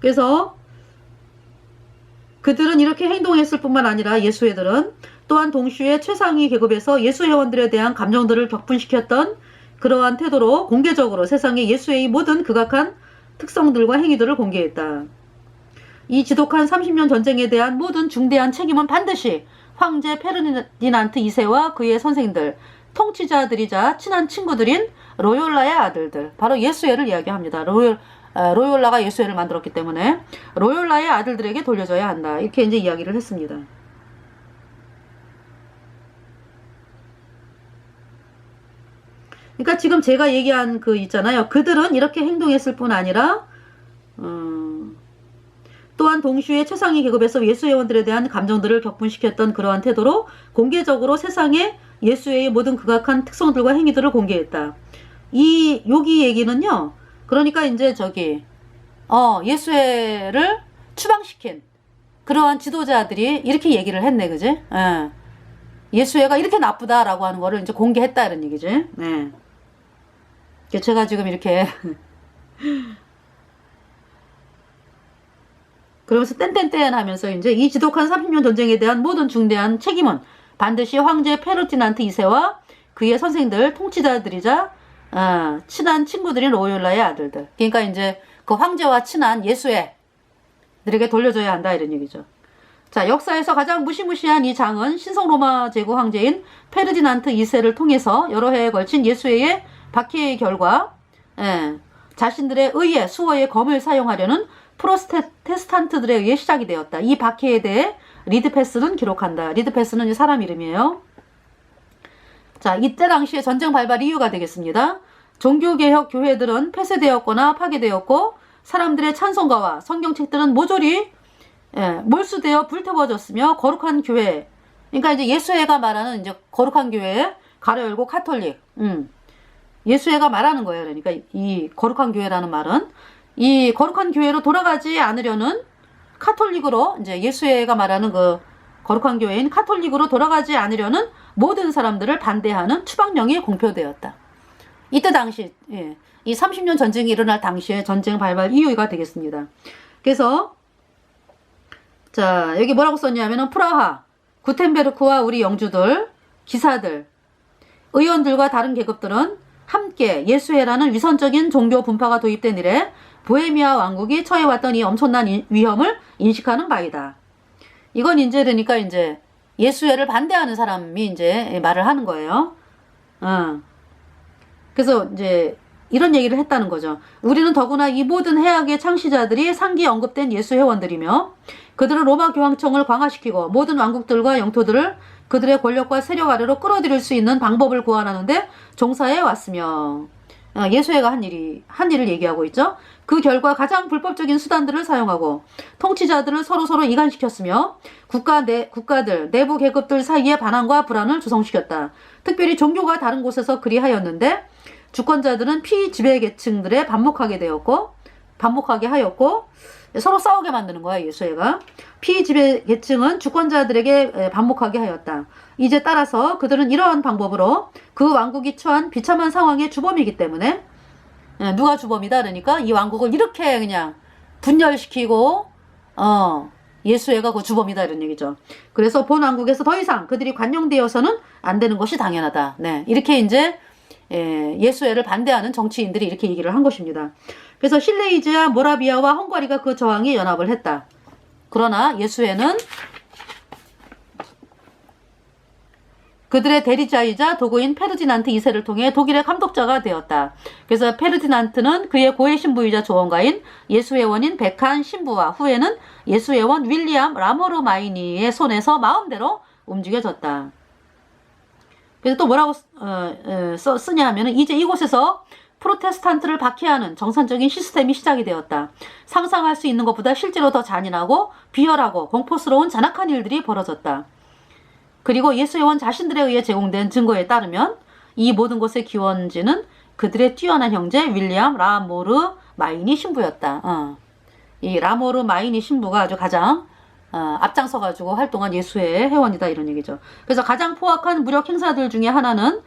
Speaker 1: 그래서, 그들은 이렇게 행동했을 뿐만 아니라 예수회들은 또한 동시에 최상위 계급에서 예수회원들에 대한 감정들을 격분시켰던 그러한 태도로 공개적으로 세상에 예수회의 모든 극악한 특성들과 행위들을 공개했다. 이 지독한 30년 전쟁에 대한 모든 중대한 책임은 반드시 황제 페르디난트 2세와 그의 선생들, 통치자들이자 친한 친구들인 로욜라의 아들들, 바로 예수회를 이야기합니다. 로욜라가 예수회를 만들었기 때문에 로욜라의 아들들에게 돌려줘야 한다. 이렇게 이제 이야기를 했습니다. 그러니까 지금 제가 얘기한 그 있잖아요. 그들은 이렇게 행동했을 뿐 아니라 또한 동시에 최상위 계급에서 예수회원들에 대한 감정들을 격분시켰던 그러한 태도로 공개적으로 세상에 예수회의 모든 극악한 특성들과 행위들을 공개했다. 여기 얘기는요. 그러니까 이제 예수회를 추방시킨 그러한 지도자들이 이렇게 얘기를 했네, 그지? 예수회가 이렇게 나쁘다라고 하는 거를 이제 공개했다 이런 얘기지. 네. 제가 지금 이렇게 그러면서 땡땡땡 하면서 이제 이 지독한 30년 전쟁에 대한 모든 중대한 책임은 반드시 황제 페르디난트 2세와 그의 선생들, 통치자들이자 친한 친구들인 로욜라의 아들들. 그러니까 이제 그 황제와 친한 예수회들에게 돌려줘야 한다 이런 얘기죠. 자, 역사에서 가장 무시무시한 이 장은 신성 로마 제국 황제인 페르디난트 2세를 통해서 여러 해에 걸친 예수회의 박해의 결과 자신들의 의에 수어의 검을 사용하려는 프로테스탄트들에 의해 시작이 되었다. 이 박해에 대해 리드패스는 기록한다. 리드패스는 사람 이름이에요. 자, 이때 당시에 전쟁 발발 이유가 되겠습니다. 종교개혁 교회들은 폐쇄되었거나 파괴되었고 사람들의 찬송가와 성경책들은 모조리 몰수되어 불태워졌으며 거룩한 교회, 그러니까 이제 예수회가 말하는 이제 거룩한 교회 가로 열고 카톨릭, 예수회가 말하는 거예요. 그러니까 이 거룩한 교회라는 말은 이 거룩한 교회로 돌아가지 않으려는 카톨릭으로 이제 예수회가 말하는 그 거룩한 교회인 카톨릭으로 돌아가지 않으려는 모든 사람들을 반대하는 추방령이 공표되었다. 이때 당시 이 30년 전쟁이 일어날 당시에 전쟁 발발 이유가 되겠습니다. 그래서 자 여기 뭐라고 썼냐면은 프라하, 구텐베르크와 우리 영주들, 기사들, 의원들과 다른 계급들은 함께 예수회라는 위선적인 종교 분파가 도입된 이래 보헤미아 왕국이 처해왔던 이 엄청난 위험을 인식하는 바이다. 이건 이제 그러니까 이제 예수회를 반대하는 사람이 이제 말을 하는 거예요. 그래서 이제 이런 얘기를 했다는 거죠. 우리는 더구나 이 모든 해악의 창시자들이 상기 언급된 예수회원들이며 그들은 로마 교황청을 강화시키고 모든 왕국들과 영토들을 그들의 권력과 세력 아래로 끌어들일 수 있는 방법을 고안하는데 종사해 왔으며 예수회가 한 일을 얘기하고 있죠. 그 결과 가장 불법적인 수단들을 사용하고 통치자들을 서로 이간시켰으며 국가들, 내부 계급들 사이에 반항과 불안을 조성시켰다. 특별히 종교가 다른 곳에서 그리하였는데 주권자들은 피지배계층들에 반목하게 되었고 반목하게 하였고 서로 싸우게 만드는 거야, 예수회가. 피지배 계층은 주권자들에게 반목하게 하였다. 이제 따라서 그들은 이러한 방법으로 그 왕국이 처한 비참한 상황의 주범이기 때문에, 누가 주범이다 그러니까 이 왕국을 이렇게 그냥 분열시키고 예수회가 그 주범이다 이런 얘기죠. 그래서 본 왕국에서 더 이상 그들이 관용되어서는 안 되는 것이 당연하다. 네, 이렇게 이제 예수회를 반대하는 정치인들이 이렇게 얘기를 한 것입니다. 그래서 실레이즈와 모라비아와 헝가리가 그 저항에 연합을 했다. 그러나 예수회는 그들의 대리자이자 도구인 페르디난트 2세를 통해 독일의 감독자가 되었다. 그래서 페르디난트는 그의 고해 신부이자 조언가인 예수회원인 백한 신부와 후에는 예수회원 윌리엄 라모르마이니의 손에서 마음대로 움직여졌다. 그래서 또 뭐라고 쓰냐 하면은 이제 이곳에서 프로테스탄트를 박해하는 정상적인 시스템이 시작이 되었다. 상상할 수 있는 것보다 실제로 더 잔인하고 비열하고 공포스러운 잔악한 일들이 벌어졌다. 그리고 예수회원 자신들에 의해 제공된 증거에 따르면 이 모든 것의 기원지는 그들의 뛰어난 형제 윌리엄 라모르 마이니 신부였다. 이 라모르 마이니 신부가 아주 가장 앞장서가지고 활동한 예수회 회원이다 이런 얘기죠. 그래서 가장 포악한 무력 행사들 중에 하나는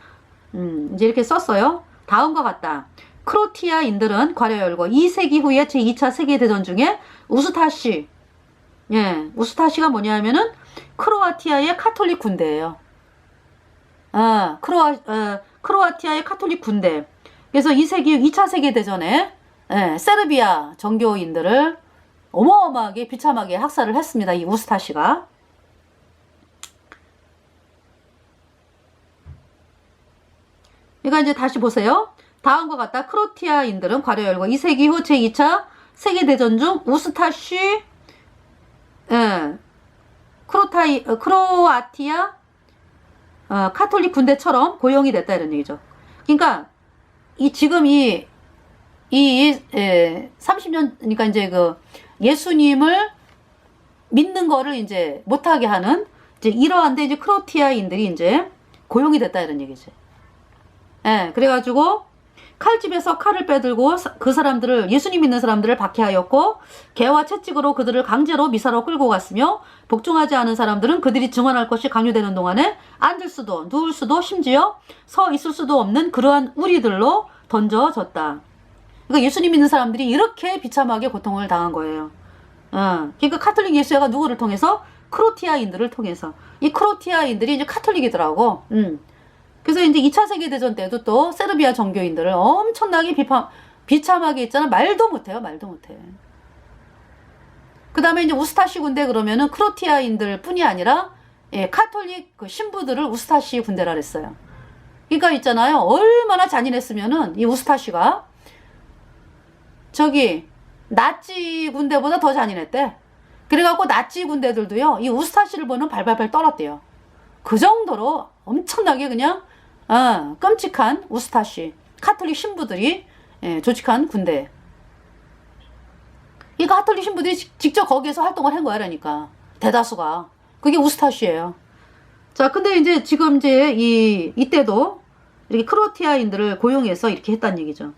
Speaker 1: 이제 이렇게 썼어요. 다음과 같다. 크로티아인들은 괄호 열고 2세기 후에 제2차 세계대전 중에 우스타시, 우스타시가 뭐냐면은 크로아티아의 카톨릭 군대예요. 크로아티아의 카톨릭 군대. 그래서 2차 세계대전에 세르비아 정교인들을 어마어마하게 비참하게 학살을 했습니다. 이 우스타시가. 그러니까 이제 다시 보세요. 다음과 같다. 크로티아인들은 괄호 열고 2세기 후 제2차 세계대전 중 우스타시, 크로아티아 카톨릭 군대처럼 고용이 됐다 이런 얘기죠. 그러니까 지금 30년, 그러니까 이제 그 예수님을 믿는 거를 이제 못하게 하는 이제 이러한데 이제 크로티아인들이 이제 고용이 됐다 이런 얘기지. 그래가지고 칼집에서 칼을 빼들고 그 사람들을, 예수님 믿는 사람들을 박해하였고 개와 채찍으로 그들을 강제로 미사로 끌고 갔으며 복종하지 않은 사람들은 그들이 증언할 것이 강요되는 동안에 앉을 수도 누울 수도 심지어 서 있을 수도 없는 그러한 우리들로 던져졌다. 그러니까 예수님 믿는 사람들이 이렇게 비참하게 고통을 당한 거예요. 그러니까 카톨릭 예수회가 누구를 통해서? 크로티아인들을 통해서. 이 크로티아인들이 이제 카톨릭이더라고. 그래서 이제 2차 세계대전 때도 또 세르비아 정교인들을 엄청나게 비참하게 했잖아. 말도 못해요. 말도 못해. 그 다음에 이제 우스타시 군대 그러면은 크로티아인들 뿐이 아니라 카톨릭 그 신부들을 우스타시 군대라 그랬어요. 그러니까 있잖아요. 얼마나 잔인했으면은 이 우스타시가 저기 나치 군대보다 더 잔인했대. 그래갖고 나치 군대들도요. 이 우스타시를 보면 발발발 떨었대요. 그 정도로 엄청나게 그냥 끔찍한 우스타시 카톨릭 신부들이 조직한 군대. 이 카톨릭 신부들이 직접 거기에서 활동을 한 거야. 그러니까 대다수가 그게 우스타시예요. 자, 근데 이제 지금 이제 이때도 이렇게 크로티아인들을 고용해서 이렇게 했다는 얘기죠.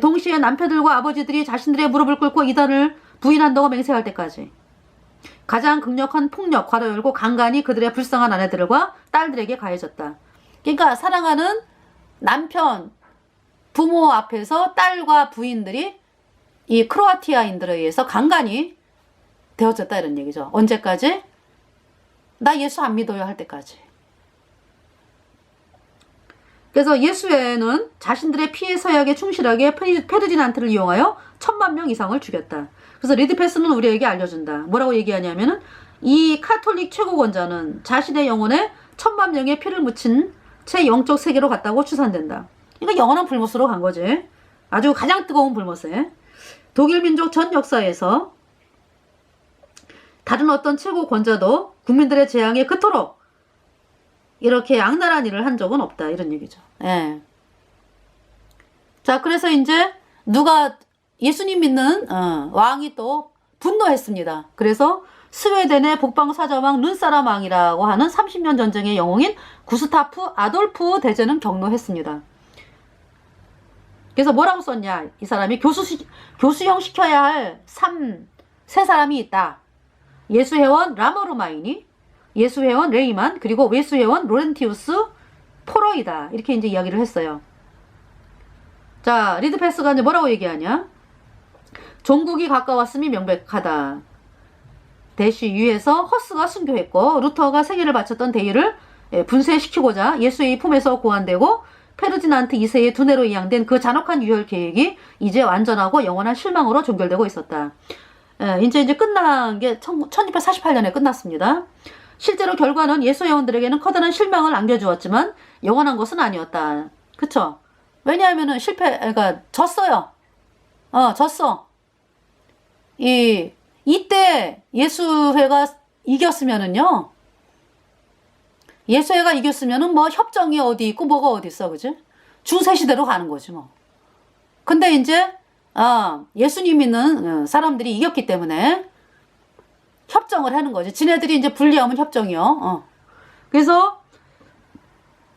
Speaker 1: 동시에 남편들과 아버지들이 자신들의 무릎을 꿇고 이단을 부인한다고 맹세할 때까지 가장 강력한 폭력, 괄호 열고 강간이 그들의 불쌍한 아내들과 딸들에게 가해졌다. 그러니까 사랑하는 남편, 부모 앞에서 딸과 부인들이 이 크로아티아인들에 의해서 강간이 되어졌다 이런 얘기죠. 언제까지? 나 예수 안 믿어요 할 때까지. 그래서 예수회는 자신들의 피해 서약에 충실하게 페르디난트를 이용하여 10,000명 이상을 죽였다. 그래서 리드패스는 우리에게 알려준다. 뭐라고 얘기하냐면은 이 카톨릭 최고권자는 자신의 영혼에 10,000,000명의 피를 묻힌 채 영적 세계로 갔다고 추산된다. 그러니까 영원한 불못으로 간 거지. 아주 가장 뜨거운 불못에. 독일 민족 전 역사에서 다른 어떤 최고권자도 국민들의 재앙에 그토록 이렇게 악랄한 일을 한 적은 없다. 이런 얘기죠. 자, 그래서 이제 누가 예수님 믿는 왕이 또 분노했습니다. 그래서 스웨덴의 북방사자왕 룬사람 왕이라고 하는 30년 전쟁의 영웅인 구스타프 아돌프 대제는 경로했습니다. 그래서 뭐라고 썼냐? 이 사람이 교수형 시켜야 할 세 사람이 있다. 예수회원 라모르마이니, 예수회원 레이만, 그리고 외수회원 로렌티우스 포로이다. 이렇게 이제 이야기를 했어요. 자, 리드패스가 이제 뭐라고 얘기하냐? 종국이 가까웠음이 명백하다. 대시 위에서 허스가 순교했고 루터가 생애를 바쳤던 대의를 분쇄시키고자 예수의 품에서 고안되고 페르디난트 2세의 두뇌로 이양된 그 잔혹한 유혈 계획이 이제 완전하고 영원한 실망으로 종결되고 있었다. 이제 끝난 게 1648년에 끝났습니다. 실제로 결과는 예수회원들에게는 커다란 실망을 안겨주었지만 영원한 것은 아니었다. 그쵸? 왜냐하면은 그러니까 졌어요. 졌어. 이때 예수회가 이겼으면은요, 예수회가 이겼으면은 뭐 협정이 어디 있고 뭐가 어디 있어, 그지? 중세시대로 가는 거지 뭐. 근데 이제 예수님 믿는 사람들이 이겼기 때문에 협정을 하는 거지. 지네들이 이제 분리하면 협정이요. 그래서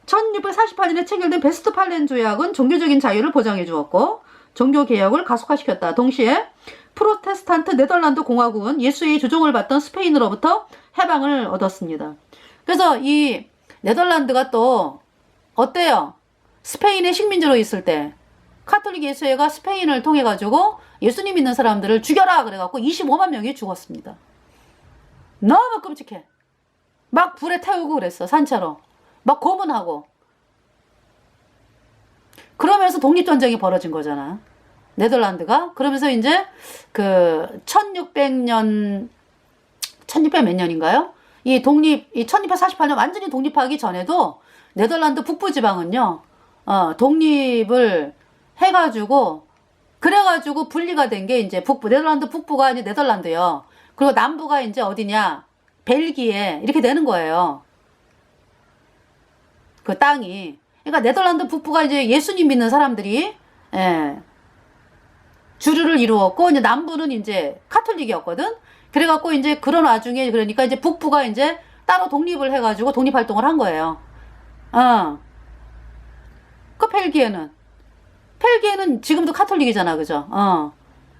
Speaker 1: 1648년에 체결된 베스트팔렌 조약은 종교적인 자유를 보장해 주었고 종교 개혁을 가속화시켰다. 동시에 프로테스탄트 네덜란드 공화국은 예수의 조종을 받던 스페인으로부터 해방을 얻었습니다. 그래서 이 네덜란드가 또 어때요? 스페인의 식민지로 있을 때 카톨릭 예수회가 스페인을 통해 가지고 예수님 믿는 사람들을 죽여라 그래갖고 25만 명이 죽었습니다. 너무 끔찍해. 막 불에 태우고 그랬어. 산채로 막 고문하고. 그러면서 독립전쟁이 벌어진 거잖아, 네덜란드가. 그러면서 이제 그 1600몇 년인가요? 이 1648년 완전히 독립하기 전에도 네덜란드 북부 지방은요, 독립을 해가지고, 그래가지고 분리가 된 게 이제 네덜란드 북부가 이제 네덜란드요. 그리고 남부가 이제 어디냐? 벨기에. 이렇게 되는 거예요. 그 땅이. 그러니까 네덜란드 북부가 이제 예수님 믿는 사람들이, 주류를 이루었고, 이제 남부는 이제 카톨릭이었거든? 그래갖고 이제 그런 와중에, 그러니까 이제 북부가 이제 따로 독립을 해가지고 독립활동을 한 거예요. 그 벨기에는 지금도 카톨릭이잖아, 그죠?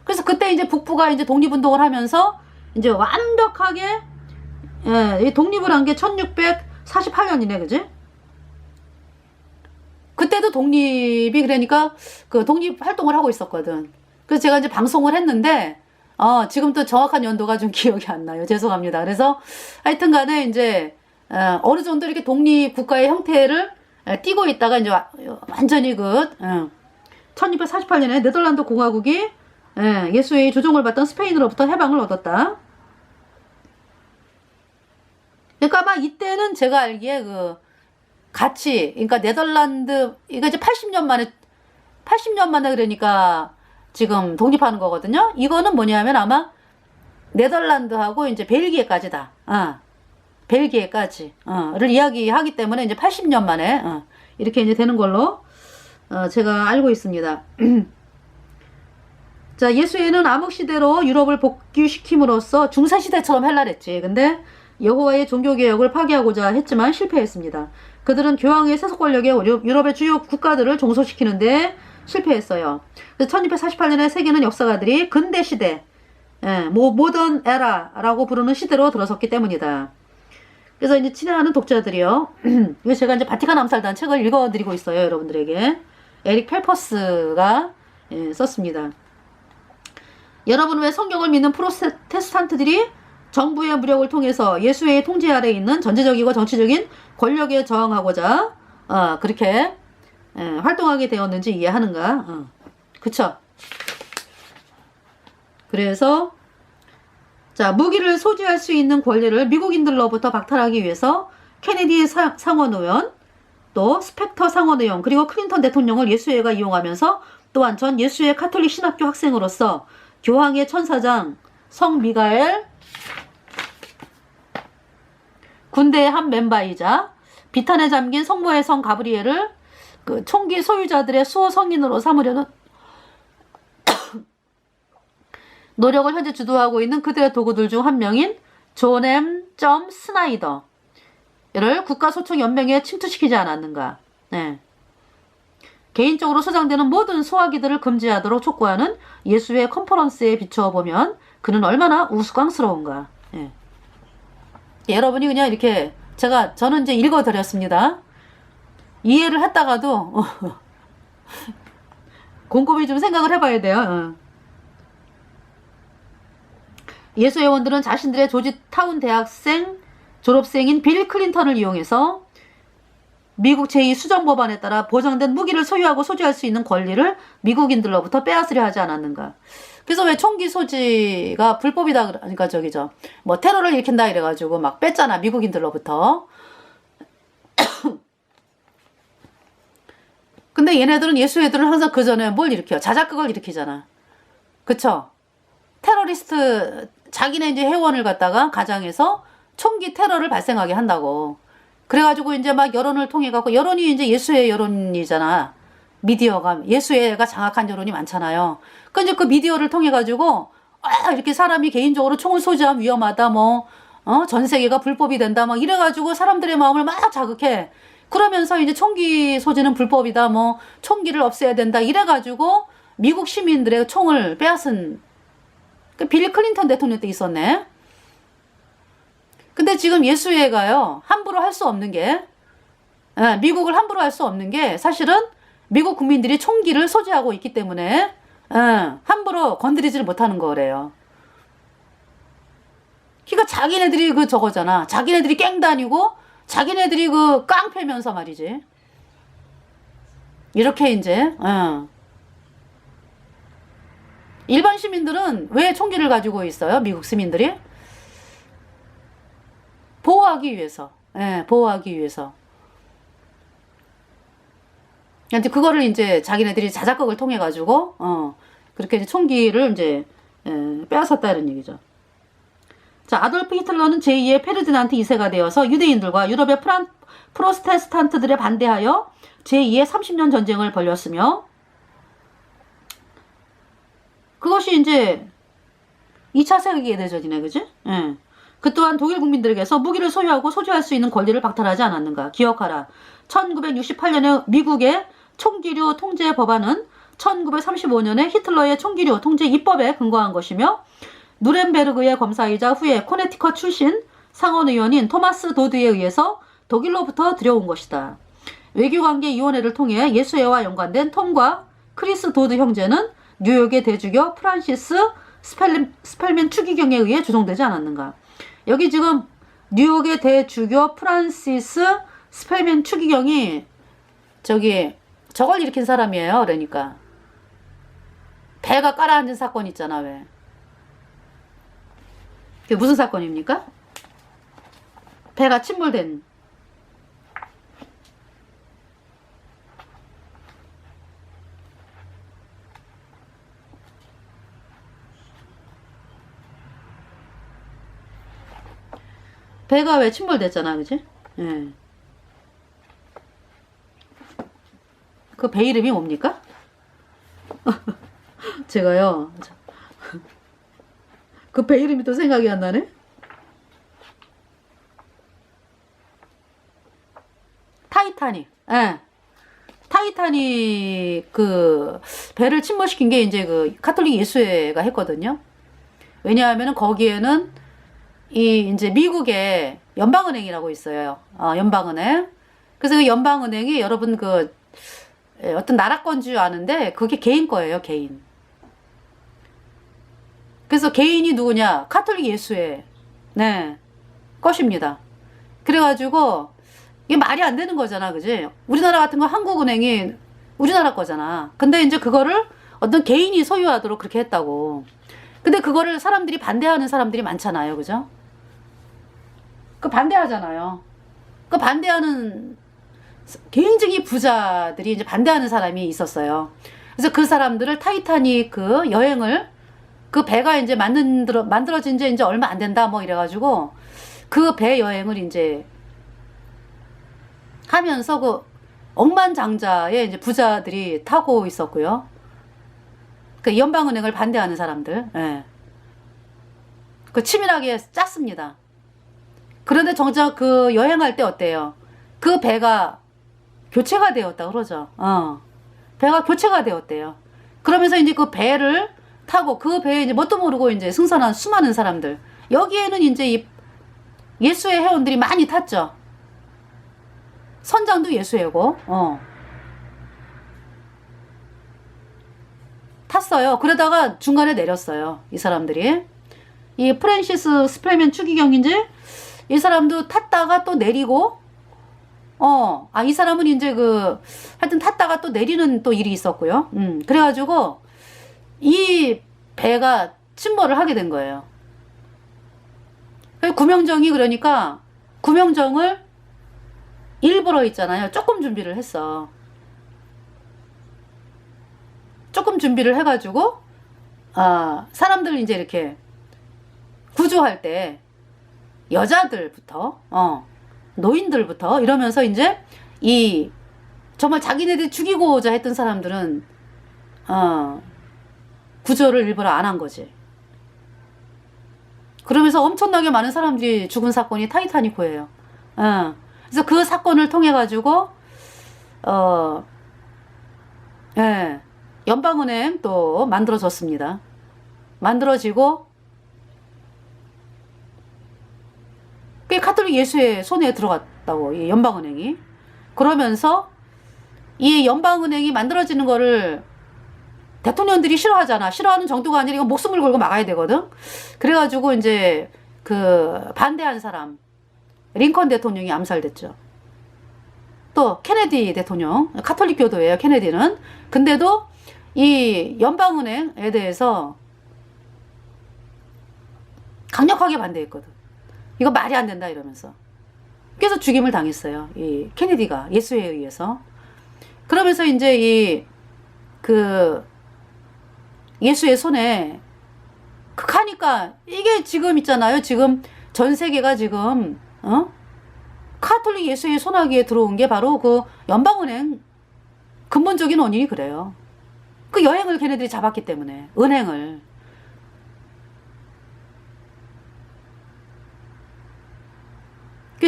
Speaker 1: 그래서 그때 이제 북부가 이제 독립운동을 하면서 이제 완벽하게, 독립을 한 게 1648년이네, 그지? 그때도 독립이, 그러니까 그 독립활동을 하고 있었거든. 그래서 제가 이제 방송을 했는데, 지금 또 정확한 연도가 좀 기억이 안 나요. 죄송합니다. 그래서 하여튼 간에 이제, 어느 정도 이렇게 독립국가의 형태를 띠고 있다가 이제 완전히 1648년에 네덜란드 공화국이 예수의 조종을 받던 스페인으로부터 해방을 얻었다. 그러니까 아마 이때는 제가 알기에 그러니까 네덜란드, 이거 이제 80년 만에 그러니까 지금 독립하는 거거든요. 이거는 뭐냐면 아마 네덜란드하고 이제 벨기에까지다. 벨기에까지를 이야기하기 때문에 이제 80년 만에 이렇게 이제 되는 걸로 제가 알고 있습니다. 자, 예수회는 암흑시대로 유럽을 복귀시킴으로써 중세시대처럼 헬라랬지. 근데 여호와의 종교개혁을 파기하고자 했지만 실패했습니다. 그들은 교황의 세속 권력에 유럽의 주요 국가들을 종소시키는데 실패했어요. 그래서 1648년에 세계는 역사가들이 근대시대, 모던 에라라고 부르는 시대로 들어섰기 때문이다. 그래서 이제 친애하는 독자들이요. 이거 제가 이제 바티칸 암살단 책을 읽어드리고 있어요, 여러분들에게. 에릭 펠퍼스가 썼습니다. 여러분, 왜 성경을 믿는 프로테스탄트들이 정부의 무력을 통해서 예수의 통제 아래에 있는 전제적이고 정치적인 권력에 저항하고자 그렇게 활동하게 되었는지 이해하는가? 그쵸? 그래서 자, 무기를 소지할 수 있는 권리를 미국인들로부터 박탈하기 위해서 케네디 상원의원, 또 스펙터 상원의원, 그리고 클린턴 대통령을 예수회가 이용하면서 또한 전 예수회 카톨릭 신학교 학생으로서 교황의 천사장 성 미가엘, 군대의 한 멤버이자 비탄에 잠긴 성모의 성 가브리엘을 그 총기 소유자들의 수호 성인으로 삼으려는 노력을 현재 주도하고 있는 그들의 도구들 중 한 명인 존 M. 스나이더를 국가소총연맹에 침투시키지 않았는가. 네. 개인적으로 소장되는 모든 소화기들을 금지하도록 촉구하는 예수의 컨퍼런스에 비추어 보면 그는 얼마나 우스꽝스러운가. 예. 여러분이 그냥 이렇게 저는 이제 읽어드렸습니다. 이해를 했다가도 곰곰이 좀 생각을 해봐야 돼요. 예수 회원들은 자신들의 조지타운 대학생 졸업생인 빌 클린턴을 이용해서 미국 제2 수정법안에 따라 보장된 무기를 소유하고 소지할 수 있는 권리를 미국인들로부터 빼앗으려 하지 않았는가. 그래서 왜 총기 소지가 불법이다 그러니까 뭐 테러를 일으킨다 이래가지고 막 뺐잖아, 미국인들로부터. 근데 얘네들은 예수 애들은 항상 그 전에 뭘 일으켜? 자작극을 일으키잖아. 그쵸? 테러리스트 자기네 이제 회원을 갖다가 가장해서 총기 테러를 발생하게 한다고. 그래가지고 이제 막 여론을 통해 갖고, 여론이 이제 예수의 여론이잖아. 미디어가 예수애가 장악한 여론이 많잖아요. 근데 그 미디어를 통해 가지고 이렇게 사람이 개인적으로 총을 소지하면 위험하다, 전 세계가 불법이 된다, 막 이래가지고 사람들의 마음을 막 자극해. 그러면서 이제 총기 소지는 불법이다, 총기를 없애야 된다, 이래가지고 미국 시민들의 총을 빼앗은 빌 클린턴 대통령 때 있었네. 근데 지금 예수애가요, 함부로 할 수 없는 게, 미국을 함부로 할 수 없는 게 사실은 미국 국민들이 총기를 소지하고 있기 때문에 함부로 건드리지를 못하는 거래요. 그러니까 자기네들이 저거잖아. 자기네들이 깽 다니고 자기네들이 깡패면서 말이지. 이렇게 이제 일반 시민들은 왜 총기를 가지고 있어요? 미국 시민들이 보호하기 위해서. 보호하기 위해서. 이제 그거를 이제 자기네들이 자작극을 통해 가지고 그렇게 이제 총기를 이제 빼앗았다 이런 얘기죠. 자, 아돌프 히틀러는 제2의 페르디난트 2세가 되어서 유대인들과 유럽의 프로테스탄트들에 반대하여 제2의 30년 전쟁을 벌였으며, 그것이 이제 2차 세계대전이네, 그지? 그 또한 독일 국민들에게서 무기를 소유하고 소지할 수 있는 권리를 박탈하지 않았는가. 기억하라. 1968년에 미국의 총기류 통제 법안은 1935년에 히틀러의 총기류 통제 입법에 근거한 것이며, 누렌베르그의 검사이자 후에 코네티컷 출신 상원의원인 토마스 도드에 의해서 독일로부터 들여온 것이다. 외교관계위원회를 통해 예수회와 연관된 톰과 크리스 도드 형제는 뉴욕의 대주교 프란시스 스펠맨 추기경에 의해 조종되지 않았는가. 여기 지금 뉴욕의 대주교 프란시스 스펠맨 추기경이 저걸 일으킨 사람이에요. 그러니까 배가 깔아앉은 사건 있잖아. 왜? 그게 무슨 사건입니까? 배가 침몰된. 배가 왜 침몰됐잖아, 그지? 예. 그 배 이름이 뭡니까? 제가요, 그 배 이름이 또 생각이 안 나네? 타이타닉. 예. 타이타닉 배를 침몰시킨 게 이제 카톨릭 예수회가 했거든요. 왜냐하면은 거기에는 이제 미국의 연방은행이라고 있어요. 연방은행. 그래서 그 연방은행이 여러분 어떤 나라 건 줄 아는데 그게 개인 거예요, 개인. 그래서 개인이 누구냐? 카톨릭 예수회. 네. 것입니다. 그래가지고 이게 말이 안 되는 거잖아, 그지? 우리나라 같은 거 한국은행이 우리나라 거잖아. 근데 이제 그거를 어떤 개인이 소유하도록 그렇게 했다고. 근데 그거를 사람들이 반대하는 사람들이 많잖아요, 그죠? 반대하잖아요. 반대하는 개인적인 부자들이 이제 반대하는 사람이 있었어요. 그래서 그 사람들을 타이타닉 여행을 배가 이제 만들어진 지 이제 얼마 안 된다 뭐 이래가지고 그 배 여행을 이제 하면서 억만장자의 이제 부자들이 타고 있었고요. 연방은행을 반대하는 사람들, 예. 치밀하게 짰습니다. 그런데 정작 여행할 때 어때요? 그 배가 교체가 되었다 그러죠. 배가 교체가 되었대요. 그러면서 이제 그 배를 타고 그 배에 이제 뭣도 모르고 이제 승선한 수많은 사람들. 여기에는 이제 이 예수의 회원들이 많이 탔죠. 선장도 예수회고, 탔어요. 그러다가 중간에 내렸어요. 이 사람들이. 이 프랜시스 스펠맨 추기경인지 이 사람도 탔다가 또 내리고, 이 사람은 이제 하여튼 탔다가 또 내리는 또 일이 있었고요. 그래가지고 이 배가 침몰을 하게 된 거예요. 구명정이 그러니까 구명정을 일부러 있잖아요. 조금 준비를 했어. 조금 준비를 해가지고 사람들 이제 이렇게 구조할 때 여자들부터 노인들부터 이러면서 이제 이 정말 자기네들이 죽이고자 했던 사람들은 구조를 일부러 안 한 거지. 그러면서 엄청나게 많은 사람들이 죽은 사건이 타이타닉호예요. 그래서 그 사건을 통해 가지고 연방은행 또 만들어졌습니다. 만들어지고 꽤 카톨릭 예수의 손에 들어갔다고, 이 연방은행이. 그러면서 이 연방은행이 만들어지는 거를 대통령들이 싫어하잖아. 싫어하는 정도가 아니라 이거 목숨을 걸고 막아야 되거든. 그래가지고 이제 반대한 사람, 링컨 대통령이 암살됐죠. 또 케네디 대통령, 카톨릭 교도예요, 케네디는. 근데도 이 연방은행에 대해서 강력하게 반대했거든. 이거 말이 안 된다 이러면서. 그래서 죽임을 당했어요. 이 케네디가 예수에 의해서. 그러면서 이제 예수의 손에 하니까 이게 지금 있잖아요. 지금 전 세계가 지금 카톨릭 예수의 손아귀에 들어온 게 바로 그 연방은행 근본적인 원인이 그래요. 그 여행을 걔네들이 잡았기 때문에, 은행을.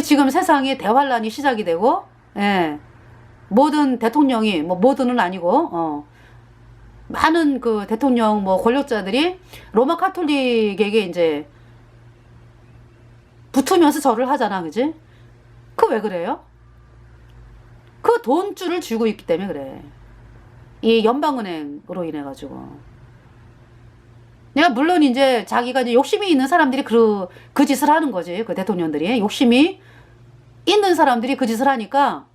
Speaker 1: 지금 세상에 대환란이 시작이 되고, 모든 대통령이, 모든은 아니고, 많은 그 대통령, 권력자들이 로마 카톨릭에게 이제 붙으면서 절을 하잖아, 그지? 왜 그래요? 그 돈줄을 쥐고 있기 때문에 그래. 이 연방은행으로 인해가지고. 내가 물론 이제 자기가 이제 욕심이 있는 사람들이 그 짓을 하는 거지. 그 대통령들이. 욕심이 있는 사람들이 그 짓을 하니까,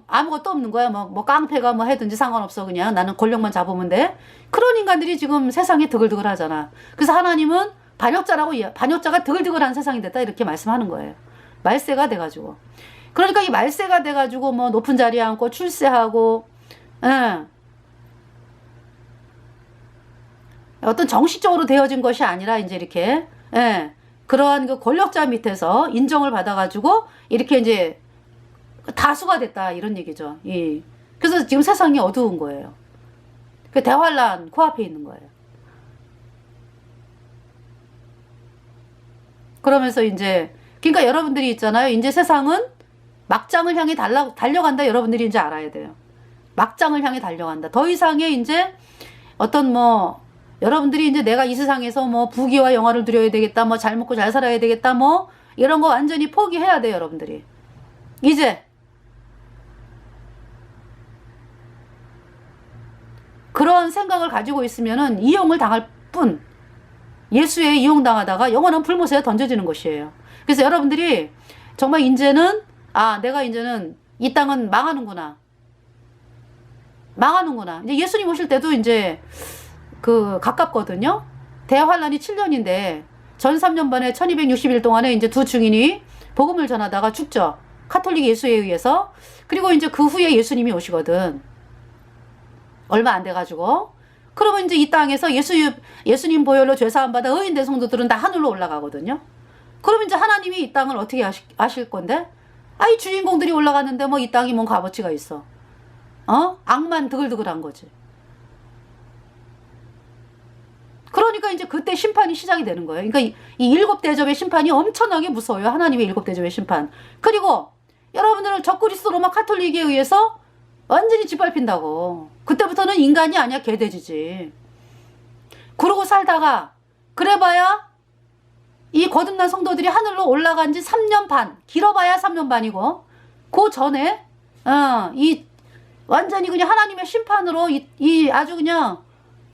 Speaker 1: 아무것도 없는 거야. 깡패가 하든지 상관없어. 그냥 나는 권력만 잡으면 돼. 그런 인간들이 지금 세상에 드글드글 하잖아. 그래서 하나님은 반역자가 드글드글한 세상이 됐다. 이렇게 말씀하는 거예요. 말세가 돼가지고. 그러니까 이 말세가 돼가지고 높은 자리에 앉고 출세하고, 어떤 정식적으로 되어진 것이 아니라 이제 이렇게, 그러한 그 권력자 밑에서 인정을 받아가지고 이렇게 이제 다수가 됐다 이런 얘기죠. 그래서 지금 세상이 어두운 거예요. 그 대환란 코앞에 있는 거예요. 그러면서 이제 그러니까 여러분들이 있잖아요. 이제 세상은 막장을 향해 달려간다. 여러분들이 이제 알아야 돼요. 막장을 향해 달려간다. 더 이상의 이제 어떤 여러분들이 이제 내가 이 세상에서 부귀와 영화를 누려야 되겠다. 잘 먹고 잘 살아야 되겠다. 이런 거 완전히 포기해야 돼요, 여러분들이. 이제 그런 생각을 가지고 있으면은 이용을 당할 뿐, 예수에 이용당하다가 영원한 불못에 던져지는 것이에요. 그래서 여러분들이 정말 이제는 내가 이제는 이 땅은 망하는구나. 이제 예수님 오실 때도 이제 가깝거든요. 대환란이 7년인데 전 3년반에 1260일 동안에 이제 두 증인이 복음을 전하다가 죽죠. 카톨릭 예수에 의해서. 그리고 이제 그 후에 예수님이 오시거든. 얼마 안 돼가지고. 그러면 이제 이 땅에서 예수님 보혈로 죄사함 받아 의인된 성도들은 다 하늘로 올라가거든요. 그러면 이제 하나님이 이 땅을 어떻게 아실 건데? 이 주인공들이 올라갔는데 이 땅이 뭔 값어치가 있어. 악만 드글드글한 거지. 그러니까 이제 그때 심판이 시작이 되는 거예요. 그러니까 이 일곱 대접의 심판이 엄청나게 무서워요. 하나님의 일곱 대접의 심판. 그리고 여러분들은 적그리스도 로마 카톨릭에 의해서 완전히 짓밟힌다고. 그때부터는 인간이 아니야, 개돼지지. 그러고 살다가 그래봐야 이 거듭난 성도들이 하늘로 올라간 지 3년 반, 길어봐야 3년 반이고, 그 전에 이 완전히 그냥 하나님의 심판으로 이 아주 그냥